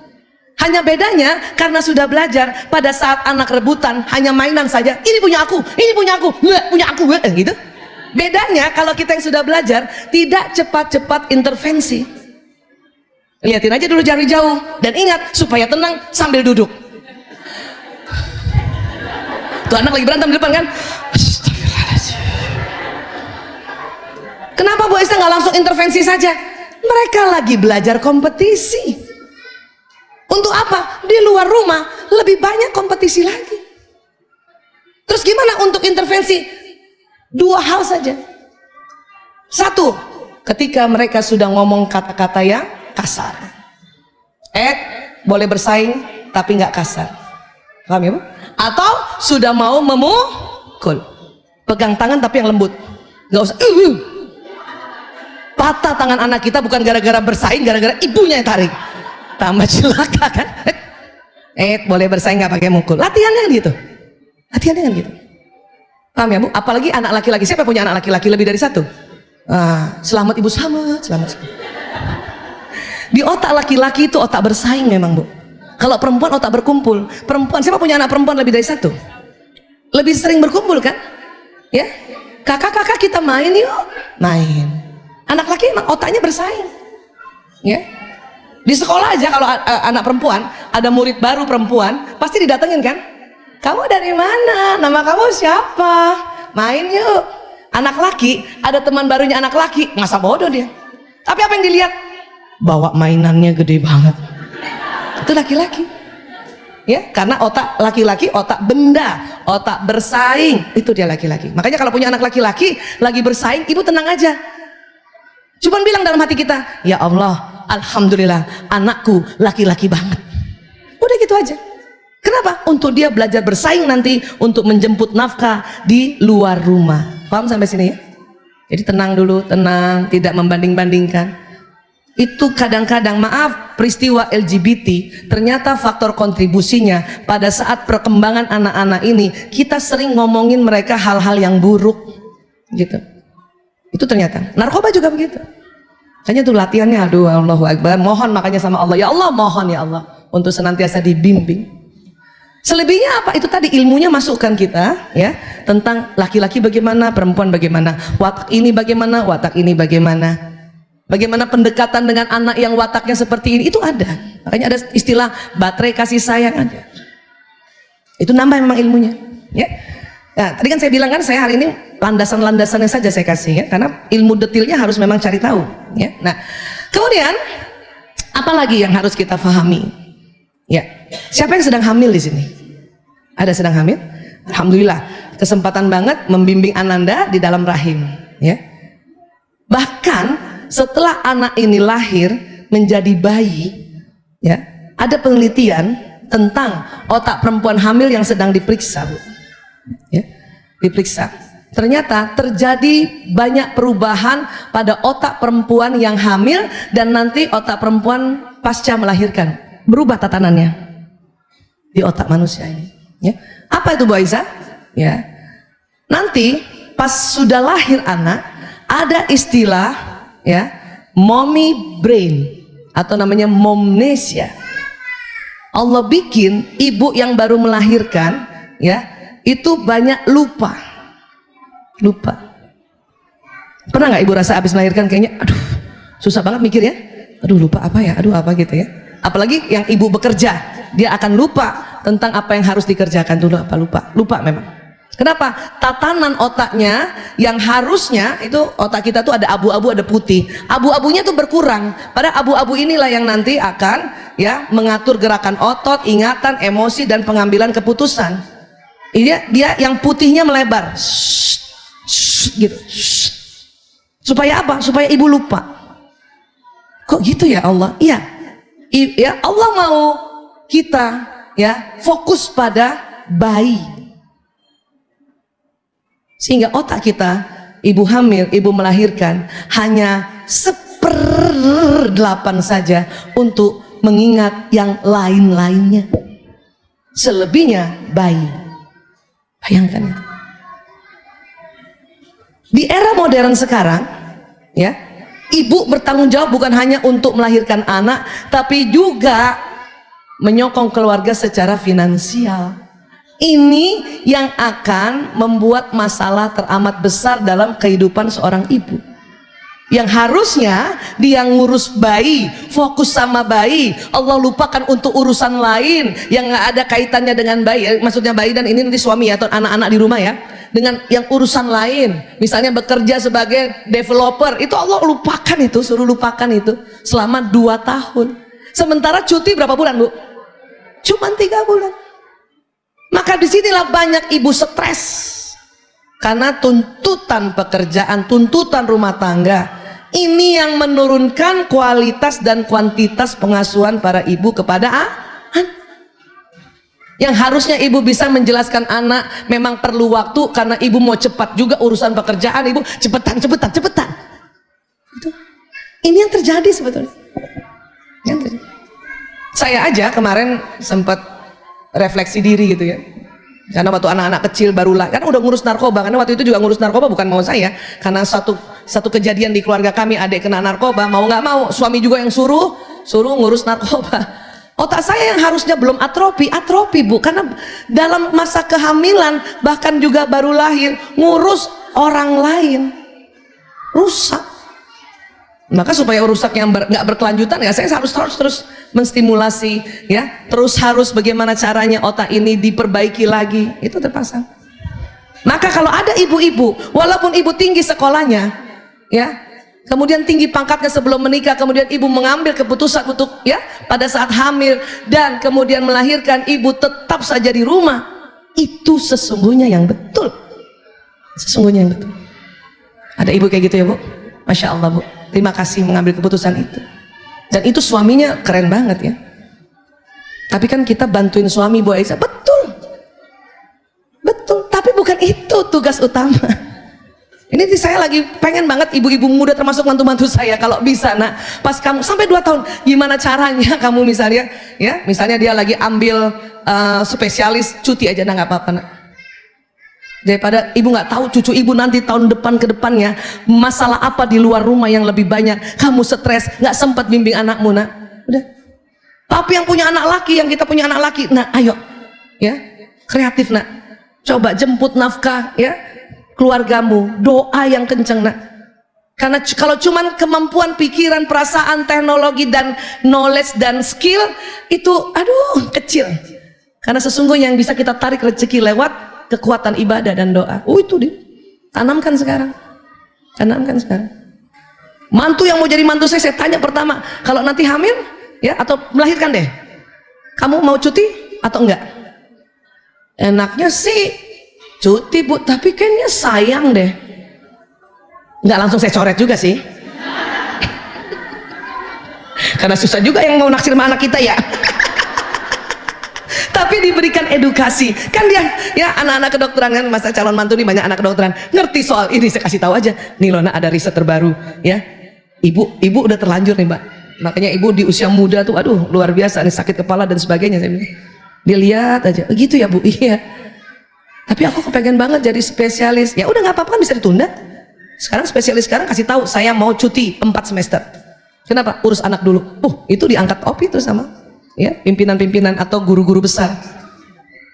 Hanya bedanya karena sudah belajar, pada saat anak rebutan hanya mainan saja, ini punya aku, punya aku, gitu. Bedanya kalau kita yang sudah belajar tidak cepat-cepat intervensi. Lihatin aja dulu dari jauh dan ingat supaya tenang sambil duduk. Tuh anak lagi berantem di depan kan? Kenapa Bu Aisyah nggak langsung intervensi saja? Mereka lagi belajar kompetisi. Untuk apa? Di luar rumah lebih banyak kompetisi lagi. Terus gimana untuk intervensi? 2 hal saja. 1, ketika mereka sudah ngomong kata-kata yang kasar. Boleh bersaing tapi nggak kasar. Paham ya Bu? Atau sudah mau memukul. Pegang tangan tapi yang lembut. Nggak usah. patah tangan anak kita bukan gara-gara bersaing, gara-gara ibunya yang tarik. Tambah celaka kan? Boleh bersaing nggak pakai mukul. Latihannya kan gitu. Latihannya kan gitu. Paham ya Bu? Apalagi anak laki-laki. Siapa punya anak laki-laki lebih dari satu? Selamat ibu, selamat. Di otak laki-laki itu otak bersaing memang Bu. Kalau perempuan otak berkumpul. Perempuan, siapa punya anak perempuan lebih dari satu? Lebih sering berkumpul kan? Ya, kakak-kakak kita main yuk, main. Anak laki emang otaknya bersaing. Ya, di sekolah aja kalau anak perempuan ada murid baru perempuan pasti didatengin kan? Kamu dari mana? Nama kamu siapa? Main yuk. Anak laki ada teman barunya anak laki, masa bodoh dia. Tapi apa yang dilihat? Bawa mainannya gede banget. Itu laki-laki. Ya, karena otak laki-laki otak benda, otak bersaing, itu dia laki-laki. Makanya kalau punya anak laki-laki lagi bersaing, ibu tenang aja. Cuman bilang dalam hati kita, ya Allah, alhamdulillah anakku laki-laki banget. Udah gitu aja. Kenapa? Untuk dia belajar bersaing nanti untuk menjemput nafkah di luar rumah. Paham sampai sini ya? Jadi tenang dulu, tenang, tidak membanding-bandingkan. Itu kadang-kadang, maaf, peristiwa LGBT ternyata faktor kontribusinya pada saat perkembangan anak-anak ini kita sering ngomongin mereka hal-hal yang buruk gitu. Itu ternyata narkoba juga begitu. Makanya tuh latihannya, aduh Allahu Akbar, mohon makanya sama Allah, ya Allah, mohon ya Allah untuk senantiasa dibimbing. Selebihnya apa? Itu tadi ilmunya masukkan kita ya, tentang laki-laki bagaimana, perempuan bagaimana, watak ini bagaimana, watak ini bagaimana. Bagaimana pendekatan dengan anak yang wataknya seperti ini, itu ada. Makanya ada istilah baterai kasih sayang, ada. Itu nambah memang ilmunya ya. Nah, tadi kan saya bilang kan, saya hari ini landasan-landasannya saja saya kasih ya, karena ilmu detailnya harus memang cari tahu ya. Nah, kemudian apalagi yang harus kita pahami ya? Siapa yang sedang hamil di sini? Ada sedang hamil? Alhamdulillah, kesempatan banget membimbing Ananda di dalam rahim ya. Bahkan setelah anak ini lahir menjadi bayi ya, ada penelitian tentang otak perempuan hamil yang sedang diperiksa Bu. Ya, diperiksa. Ternyata terjadi banyak perubahan pada otak perempuan yang hamil dan nanti otak perempuan pasca melahirkan. Berubah tatanannya di otak manusia ini ya. Apa itu Bu Aisyah? Ya, nanti pas sudah lahir anak ada istilah ya, mommy brain atau namanya momnesia. Allah bikin ibu yang baru melahirkan ya, itu banyak lupa. Pernah nggak ibu rasa habis melahirkan kayaknya aduh susah banget mikir ya, aduh lupa apa ya, aduh apa gitu ya. Apalagi yang ibu bekerja, dia akan lupa tentang apa yang harus dikerjakan dulu, apa lupa memang. Kenapa? Tatanan otaknya yang harusnya itu, otak kita tuh ada abu-abu, ada putih. Abu-abunya tuh berkurang. Pada abu-abu inilah yang nanti akan ya mengatur gerakan otot, ingatan, emosi dan pengambilan keputusan. Dia yang putihnya melebar. Gitu. Supaya apa? Supaya ibu lupa. Kok gitu ya Allah? Iya. Ya Allah mau kita ya fokus pada bayi. Sehingga otak kita, ibu hamil, ibu melahirkan hanya 1/8 saja untuk mengingat yang lain-lainnya. Selebihnya bayi. Bayangkan itu. Di era modern sekarang ya, ibu bertanggung jawab bukan hanya untuk melahirkan anak, tapi juga menyokong keluarga secara finansial. Ini yang akan membuat masalah teramat besar dalam kehidupan seorang ibu. Yang harusnya dia ngurus bayi, fokus sama bayi, Allah lupakan untuk urusan lain yang nggak ada kaitannya dengan bayi. Maksudnya bayi dan ini nanti suami atau anak-anak di rumah ya. Dengan yang urusan lain, misalnya bekerja sebagai developer, itu Allah lupakan itu, suruh lupakan itu selama 2 tahun. Sementara cuti berapa bulan Bu? Cuman 3 bulan. Maka disinilah banyak ibu stres karena tuntutan pekerjaan, tuntutan rumah tangga. Ini yang menurunkan kualitas dan kuantitas pengasuhan para ibu kepada anak. Yang harusnya ibu bisa menjelaskan anak, memang perlu waktu karena ibu mau cepat juga urusan pekerjaan, ibu cepetan. Itu Ini yang terjadi sebetulnya. Yang terjadi. Saya aja kemarin sempat refleksi diri gitu ya. Karena waktu anak-anak kecil barulah, kan udah ngurus narkoba, karena waktu itu juga ngurus narkoba bukan mau saya, karena satu kejadian di keluarga kami, adik kena narkoba, mau nggak mau suami juga yang suruh ngurus narkoba. Otak saya yang harusnya belum atrofi Bu, karena dalam masa kehamilan bahkan juga baru lahir ngurus orang lain, rusak. Maka supaya rusak yang nggak berkelanjutan ya saya harus terus menstimulasi ya, terus harus bagaimana caranya otak ini diperbaiki lagi, itu terpasang. Maka kalau ada ibu-ibu, walaupun ibu tinggi sekolahnya ya, kemudian tinggi pangkatnya sebelum menikah, kemudian ibu mengambil keputusan untuk ya pada saat hamil dan kemudian melahirkan, ibu tetap saja di rumah, itu sesungguhnya yang betul, sesungguhnya yang betul. Ada ibu kayak gitu ya Bu, Masya Allah Bu, terima kasih mengambil keputusan itu. Dan itu suaminya keren banget ya. Tapi kan kita bantuin suami Bu Aisyah, betul, tapi bukan itu tugas utama. Ini saya lagi pengen banget ibu-ibu muda termasuk mantu-mantu saya, kalau bisa nak, pas kamu sampai 2 tahun, gimana caranya kamu misalnya ya, misalnya dia lagi ambil spesialis, cuti aja nah, nggak apa-apa nak. Daripada ibu nggak tahu cucu ibu nanti tahun depan ke depannya masalah apa di luar rumah yang lebih banyak, kamu stres nggak sempat bimbing anakmu nak. Udah. Tapi yang punya anak laki, yang kita punya anak laki, nah ayo ya kreatif nak, coba jemput nafkah ya keluargamu, doa yang kenceng nak. Karena kalau cuman kemampuan pikiran, perasaan, teknologi dan knowledge dan skill itu aduh kecil. Karena sesungguhnya yang bisa kita tarik rezeki lewat kekuatan ibadah dan doa. Itu dia. Tanamkan sekarang. Mantu yang mau jadi mantu saya tanya pertama, kalau nanti hamil ya atau melahirkan deh, kamu mau cuti atau enggak? Enaknya sih cuti Bu, tapi kayaknya sayang deh. Enggak langsung saya coret juga sih. Karena susah juga yang mau naksir sama anak kita ya. Tapi diberikan edukasi kan dia ya, anak-anak kedokteran kan, masa calon mantu nih banyak anak kedokteran ngerti soal ini, saya kasih tahu aja nih Lona, ada riset terbaru ya, ibu udah terlanjur nih Mbak, makanya ibu di usia muda tuh aduh luar biasa nih, sakit kepala dan sebagainya. Saya bilang, dilihat aja gitu ya Bu, iya tapi aku kepengen banget jadi spesialis. Ya udah nggak apa-apa kan, bisa ditunda. Sekarang spesialis sekarang kasih tahu saya mau cuti 4 semester. Kenapa? Urus anak dulu. Itu diangkat itu sama ya pimpinan-pimpinan atau guru-guru besar.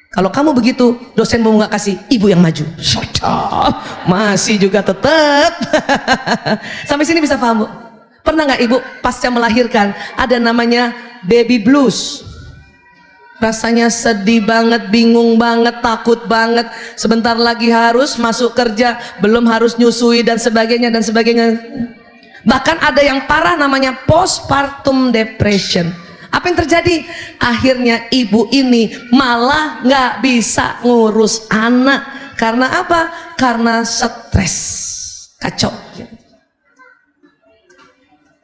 Kalau kamu begitu, dosen mau nggak kasih, ibu yang maju. Masih juga tetap. Sampai sini bisa paham Bu? Pernah nggak ibu pasca melahirkan ada namanya baby blues? Rasanya sedih banget, bingung banget, takut banget. Sebentar lagi harus masuk kerja, belum harus nyusui dan sebagainya dan sebagainya. Bahkan ada yang parah namanya postpartum depression. Apa yang terjadi? Akhirnya ibu ini malah nggak bisa ngurus anak. Karena apa? Karena stres, kacau.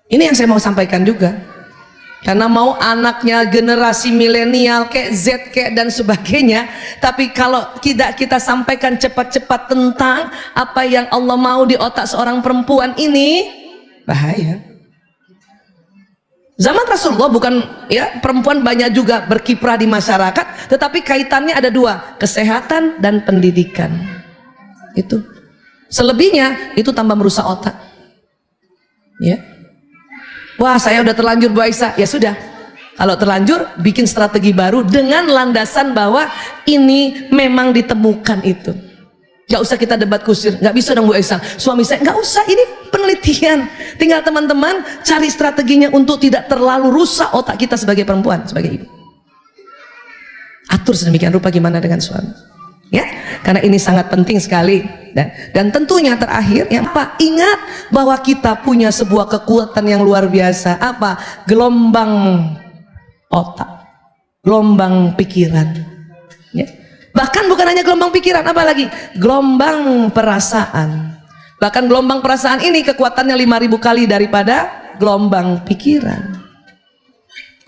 Ini yang saya mau sampaikan juga. Karena mau anaknya generasi milenial kayak Z kayak dan sebagainya, tapi kalau tidak kita sampaikan cepat-cepat tentang apa yang Allah mau di otak seorang perempuan ini, bahaya. Zaman Rasulullah bukan ya, perempuan banyak juga berkiprah di masyarakat, tetapi kaitannya ada 2, kesehatan dan pendidikan. Itu selebihnya itu tambah merusak otak ya. Wah saya udah terlanjur Bu Aisyah, ya sudah, kalau terlanjur bikin strategi baru dengan landasan bahwa ini memang ditemukan itu. Gak usah kita debat kusir, gak bisa dong Bu Aisyah, suami saya, gak usah, ini penelitian. Tinggal teman-teman cari strateginya untuk tidak terlalu rusak otak kita sebagai perempuan, sebagai ibu. Atur sedemikian rupa gimana dengan suami ya, karena ini sangat penting sekali. Dan tentunya terakhir yang apa, ingat bahwa kita punya sebuah kekuatan yang luar biasa. Apa? Gelombang otak, gelombang pikiran ya. Bahkan bukan hanya gelombang pikiran, apalagi gelombang perasaan. Bahkan gelombang perasaan ini kekuatannya 5.000 kali daripada gelombang pikiran.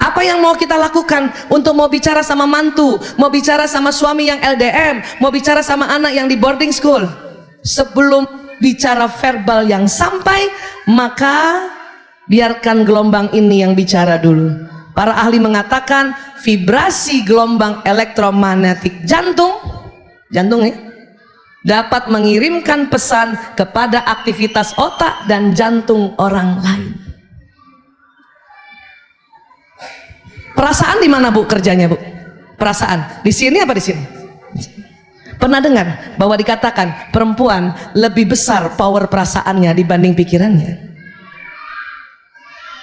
Apa yang mau kita lakukan untuk mau bicara sama mantu, mau bicara sama suami yang LDM, mau bicara sama anak yang di boarding school? Sebelum bicara verbal yang sampai, maka Biarkan gelombang ini yang bicara dulu. Para ahli mengatakan vibrasi gelombang elektromagnetik jantung ya, dapat mengirimkan pesan kepada aktivitas otak dan jantung orang lain. Perasaan di mana Bu kerjanya Bu? Perasaan di sini apa di sini? Pernah dengar bahwa dikatakan perempuan lebih besar power perasaannya dibanding pikirannya?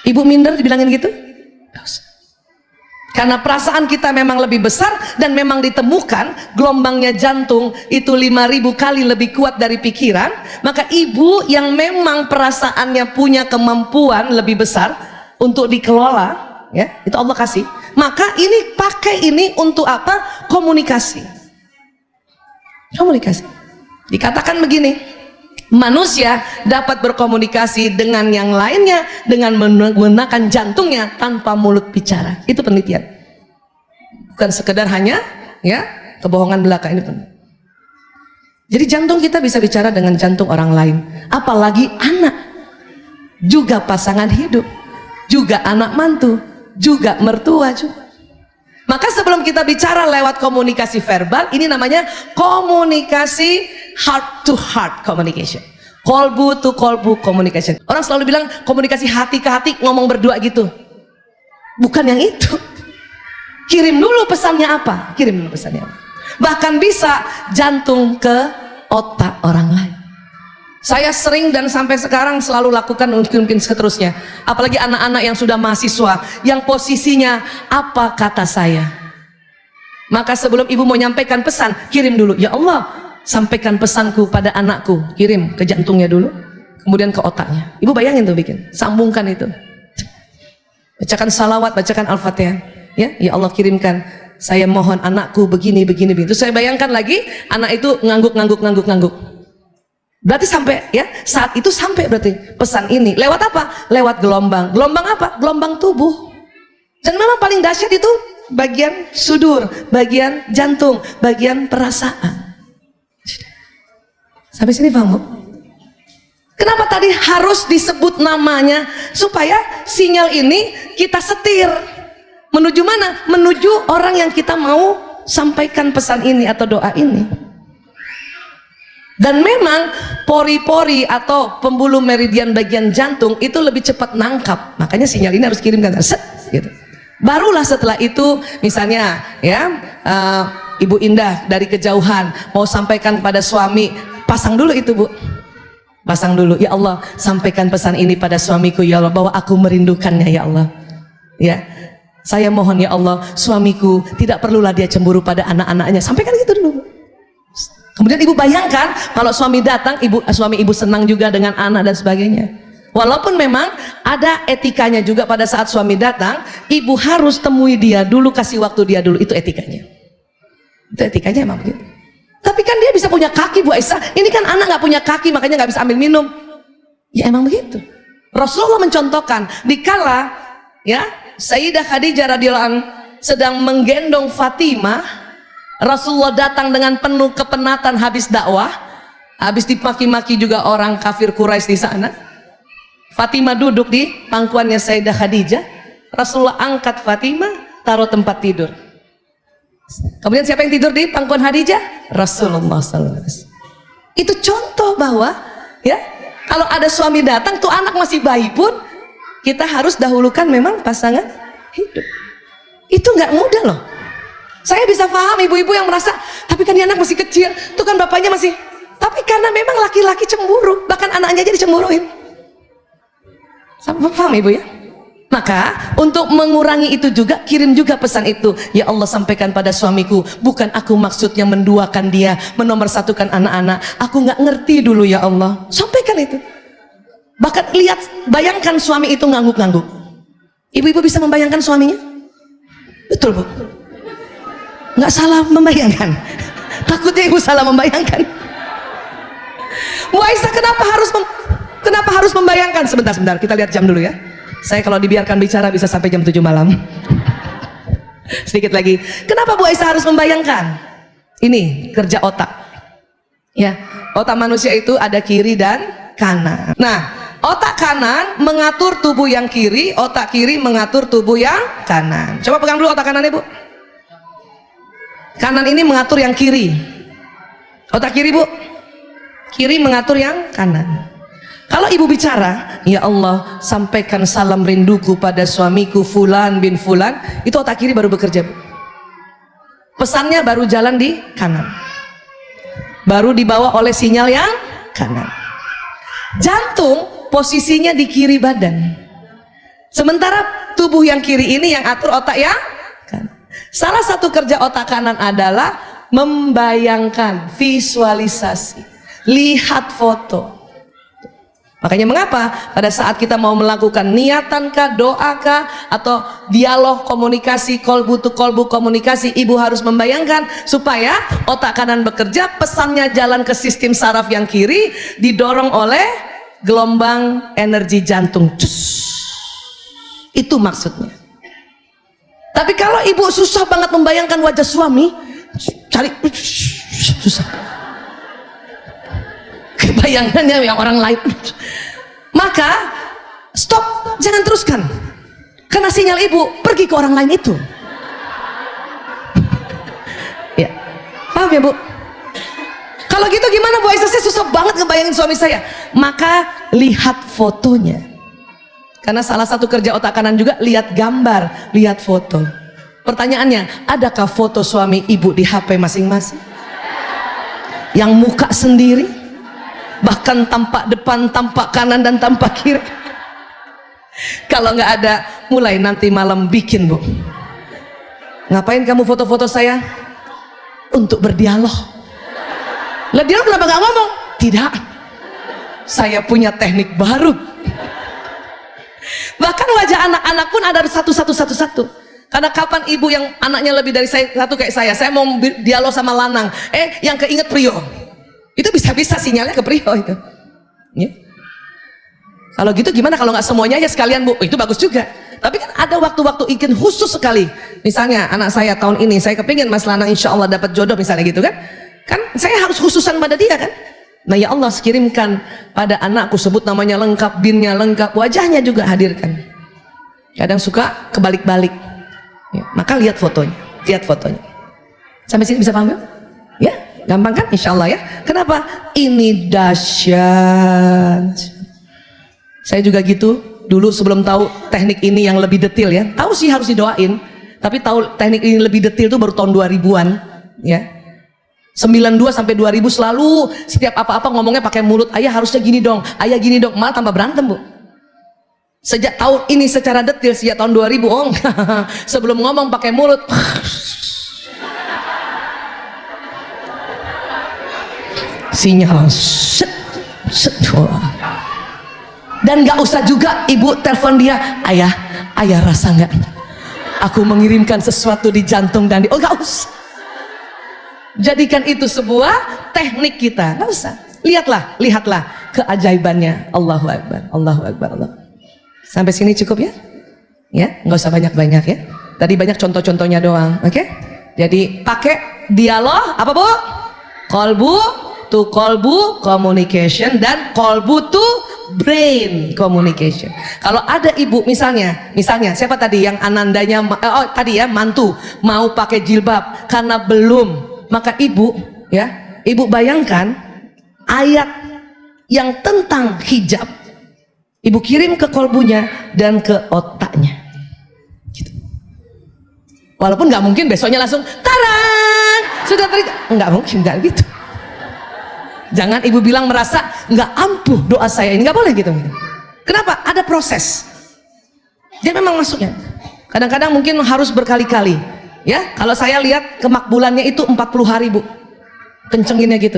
Ibu minder dibilangin gitu? Karena perasaan kita memang lebih besar dan memang ditemukan gelombangnya jantung itu 5.000 kali lebih kuat dari pikiran. Maka ibu yang memang perasaannya punya kemampuan lebih besar untuk dikelola, ya, itu Allah kasih. Maka ini pakai ini untuk apa? Komunikasi. Komunikasi. Dikatakan begini, manusia dapat berkomunikasi dengan yang lainnya dengan menggunakan jantungnya tanpa mulut bicara. Itu penelitian. Bukan sekedar hanya ya kebohongan belaka, ini penting. Jadi jantung kita bisa bicara dengan jantung orang lain, apalagi anak, juga pasangan hidup, juga anak mantu, juga mertua juga. Maka sebelum kita bicara lewat komunikasi verbal, ini namanya komunikasi heart to heart communication, kolbu to kolbu communication. Orang selalu bilang komunikasi hati ke hati, ngomong berdua gitu. Bukan yang itu. Kirim dulu pesannya apa? Kirim dulu pesannya apa? Bahkan bisa jantung ke otak orang lain. Saya sering dan sampai sekarang selalu lakukan, mungkin seterusnya. Apalagi anak-anak yang sudah mahasiswa, yang posisinya apa kata saya. Maka sebelum ibu mau nyampaikan pesan, kirim dulu. Ya Allah, sampaikan pesanku pada anakku. Kirim ke jantungnya dulu, kemudian ke otaknya. Ibu bayangin tuh bikin, sambungkan itu. Bacakan salawat, bacakan Al-Fatihah. Ya Allah kirimkan. Saya mohon anakku begini. Terus saya bayangkan lagi, anak itu ngangguk. Berarti sampai ya, saat itu sampai berarti pesan ini lewat apa? Lewat gelombang. Gelombang apa? Gelombang tubuh. Dan memang paling dahsyat itu bagian sudur, bagian jantung, bagian perasaan. Sampai sini paham? Kenapa tadi harus disebut namanya? Supaya sinyal ini kita setir. Menuju mana? Menuju orang yang kita mau sampaikan pesan ini atau doa ini. Dan memang pori-pori atau pembuluh meridian bagian jantung itu lebih cepat nangkap, makanya sinyal ini harus kirimkan set gitu. Barulah setelah itu misalnya ya Ibu Indah dari kejauhan mau sampaikan kepada suami, pasang dulu itu Bu, pasang dulu. Ya Allah, sampaikan pesan ini pada suamiku ya Allah, bahwa aku merindukannya ya Allah. Ya, saya mohon ya Allah, suamiku tidak perlulah dia cemburu pada anak-anaknya. Sampaikan gitu dulu. Kemudian ibu bayangkan kalau suami datang, suami ibu senang juga dengan anak dan sebagainya. Walaupun memang ada etikanya juga pada saat suami datang, ibu harus temui dia dulu, kasih waktu dia dulu, itu etikanya. Itu etikanya emang begitu. Tapi kan dia bisa punya kaki Bu Aisyah, ini kan anak nggak punya kaki makanya nggak bisa ambil minum. Ya emang begitu. Rasulullah mencontohkan dikala ya Sayyidah Khadijah radhiyallahu anha sedang menggendong Fatimah, Rasulullah datang dengan penuh kepenatan habis dakwah, habis dimaki-maki juga orang kafir Quraisy di sana. Fatimah duduk di pangkuannya Sayyidah Khadijah, Rasulullah angkat Fatimah, taruh tempat tidur. Kemudian siapa yang tidur di pangkuan Khadijah? Rasulullah SAW. Itu contoh bahwa ya kalau ada suami datang tuh anak masih bayi pun kita harus dahulukan memang pasangan hidup. Itu nggak mudah loh. Saya bisa paham ibu-ibu yang merasa, tapi kan dia anak masih kecil, tuh kan bapaknya masih. Tapi karena memang laki-laki cemburu, bahkan anaknya aja dicemburuin. Paham ibu ya? Maka untuk mengurangi itu juga, kirim juga pesan itu. Ya Allah, sampaikan pada suamiku, bukan aku maksudnya menduakan dia, menomorsatukan anak-anak. Aku nggak ngerti dulu ya Allah. Sampaikan itu. Bahkan lihat, bayangkan suami itu ngangguk-ngangguk. Ibu-ibu bisa membayangkan suaminya? Betul Bu? Nggak salah membayangkan. Takutnya ibu salah membayangkan. Bu Aisyah kenapa harus membayangkan? Sebentar kita lihat jam dulu ya. Saya kalau dibiarkan bicara bisa sampai jam 7 malam. Sedikit lagi. Kenapa Bu Aisyah harus membayangkan? Ini kerja otak. Ya, otak manusia itu ada kiri dan kanan. Nah, Otak kanan mengatur tubuh yang kiri, otak kiri mengatur tubuh yang kanan. Coba pegang dulu otak kanan ibu. Kanan ini mengatur yang kiri. Otak kiri bu, kiri mengatur yang kanan. Kalau ibu bicara, ya Allah sampaikan salam rinduku pada suamiku Fulan bin Fulan, itu otak kiri baru bekerja bu. Pesannya baru jalan di kanan, baru dibawa oleh sinyal yang kanan. Jantung posisinya di kiri badan, sementara tubuh yang kiri ini yang atur otak yang kanan. Salah satu kerja otak kanan adalah membayangkan, visualisasi, lihat foto. Makanya mengapa pada saat kita mau melakukan niatankah, doakah, atau dialog komunikasi, kolbu to kolbu komunikasi, ibu harus membayangkan supaya otak kanan bekerja, pesannya jalan ke sistem saraf yang kiri, didorong oleh gelombang energi jantung. Itu maksudnya. Tapi kalau ibu susah banget membayangkan wajah suami, cari susah. Kebayangannya yang orang lain. Maka stop, jangan teruskan. Karena sinyal ibu pergi ke orang lain itu. Ya, paham ya bu? Kalau gitu gimana bu Aisyah, saya susah banget ngebayangin suami saya. Maka lihat fotonya. Karena salah satu kerja otak kanan juga lihat gambar, lihat foto. Pertanyaannya, adakah foto suami ibu di HP masing-masing? Yang muka sendiri, bahkan tampak depan, tampak kanan, dan tampak kiri. Kalau nggak ada, mulai nanti malam bikin bu. Ngapain kamu foto-foto saya? Untuk berdialog. Lah dialog kenapa nggak ngomong? Tidak, saya punya teknik baru. Bahkan wajah anak-anak pun ada satu. Karena kapan ibu yang anaknya lebih dari satu kayak saya mau dialog sama lanang, yang keinget prio, itu bisa-bisa sinyalnya ke prio itu. Ya. Kalau gitu gimana kalau nggak semuanya aja sekalian bu? Itu bagus juga. Tapi kan ada waktu-waktu ingin khusus sekali. Misalnya anak saya tahun ini, saya kepingin mas lanang insya Allah dapat jodoh misalnya gitu kan. Kan saya harus khususan pada dia kan. Nah ya Allah kirimkan pada anakku, sebut namanya lengkap, binnya lengkap, wajahnya juga hadirkan. Kadang suka kebalik-balik ya, maka lihat fotonya, sampai sini bisa paham ya? Ya gampang kan insya Allah ya. Kenapa? Ini dahsyat. Saya juga gitu dulu sebelum tahu teknik ini yang lebih detail ya. Tahu sih harus didoain, tapi tahu teknik ini lebih detail itu baru tahun 2000-an ya. 92 sampai 2000 selalu setiap apa-apa ngomongnya pakai mulut. Ayah harusnya gini dong, ayah gini dong, malah tambah berantem bu. Sejak tahun ini secara detail, sejak tahun 2000 sebelum ngomong pakai mulut. Sinyal dan gak usah juga ibu telepon dia, ayah rasa nggak aku mengirimkan sesuatu di jantung dan oh gak usah. Jadikan itu sebuah teknik kita, nggak usah. Lihatlah keajaibannya. Allahu Akbar, Allahu Akbar, Allah. Sampai sini cukup ya? Ya, nggak usah banyak-banyak ya. Tadi banyak contoh-contohnya doang, oke? Jadi pakai dialog apa bu? Kolbu to kolbu communication dan kolbu to brain communication. Kalau ada ibu misalnya siapa tadi yang anandanya tadi ya mantu mau pakai jilbab karena belum. Maka ibu bayangkan ayat yang tentang hijab, ibu kirim ke kolbunya dan ke otaknya gitu. Walaupun nggak mungkin besoknya langsung tarang sudah nggak mungkin, nggak gitu. Jangan ibu bilang merasa nggak ampuh doa saya ini, nggak boleh gitu. Kenapa? Ada proses. Dia memang masuknya kadang-kadang mungkin harus berkali-kali. Ya, kalau saya lihat kemakbulannya itu 40 hari bu, kencenginnya gitu.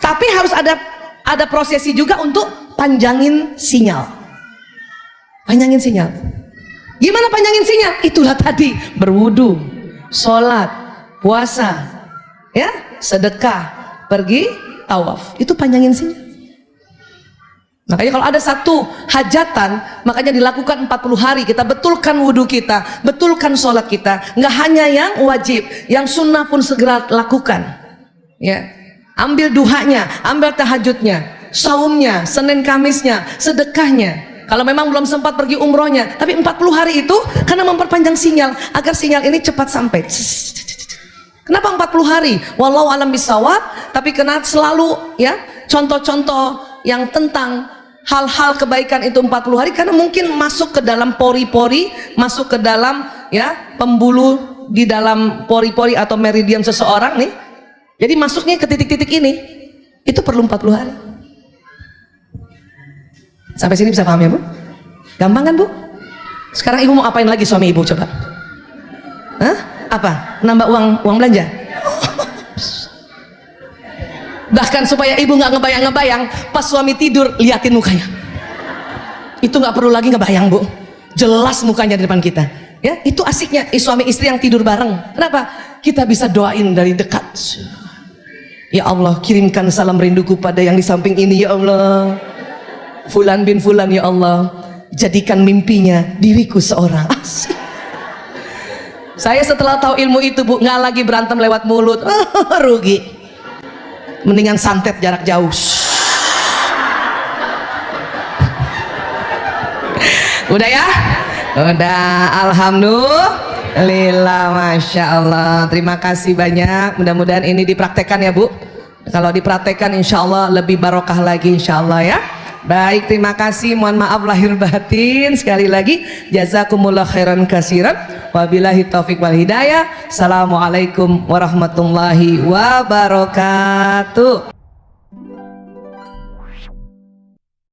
Tapi harus ada prosesi juga untuk panjangin sinyal. Gimana panjangin sinyal? Itulah tadi berwudu, sholat, puasa, ya, sedekah, pergi tawaf. Itu panjangin sinyal. Makanya kalau ada satu hajatan, makanya dilakukan 40 hari. Kita betulkan wudhu kita, betulkan sholat kita. Nggak hanya yang wajib, yang sunnah pun segera lakukan. Ya, ambil duhanya, ambil tahajudnya. saumnya, Senin Kamisnya, sedekahnya. Kalau memang belum sempat pergi umrohnya, tapi 40 hari itu karena memperpanjang sinyal agar sinyal ini cepat sampai. Kenapa 40 hari? Wallahu alam bisawab, tapi karena selalu ya contoh-contoh yang tentang hal-hal kebaikan itu 40 hari karena mungkin masuk ke dalam pori-pori, masuk ke dalam ya pembuluh di dalam pori-pori atau meridian seseorang nih. Jadi masuknya ke titik-titik ini itu perlu 40 hari. Sampai sini bisa paham ya Bu? Gampang kan Bu? Sekarang ibu mau apain lagi suami ibu coba? Hah? Apa? Nambah uang belanja? Bahkan supaya ibu nggak ngebayang-ngebayang pas suami tidur liatin mukanya. Itu nggak perlu lagi ngebayang Bu, jelas mukanya di depan kita. Ya itu asiknya suami istri yang tidur bareng. Kenapa? Kita bisa doain dari dekat. Ya Allah, kirimkan salam rinduku pada yang di samping ini ya Allah. Fulan bin Fulan ya Allah, jadikan mimpinya diriku seorang. Asik. Saya setelah tahu ilmu itu Bu, nggak lagi berantem lewat mulut. Rugi. Mendingan santet jarak jauh. Udah ya? Udah, alhamdulillah, masya Allah. Terima kasih banyak. Mudah-mudahan ini dipraktekkan ya Bu. Kalau dipraktekkan insya Allah lebih barokah lagi insya Allah ya. Baik, terima kasih. Mohon maaf lahir batin. Sekali lagi, jazakumullah khairan kasiran. Wabillahi taufik wal hidayah. Assalamualaikum warahmatullahi wabarakatuh.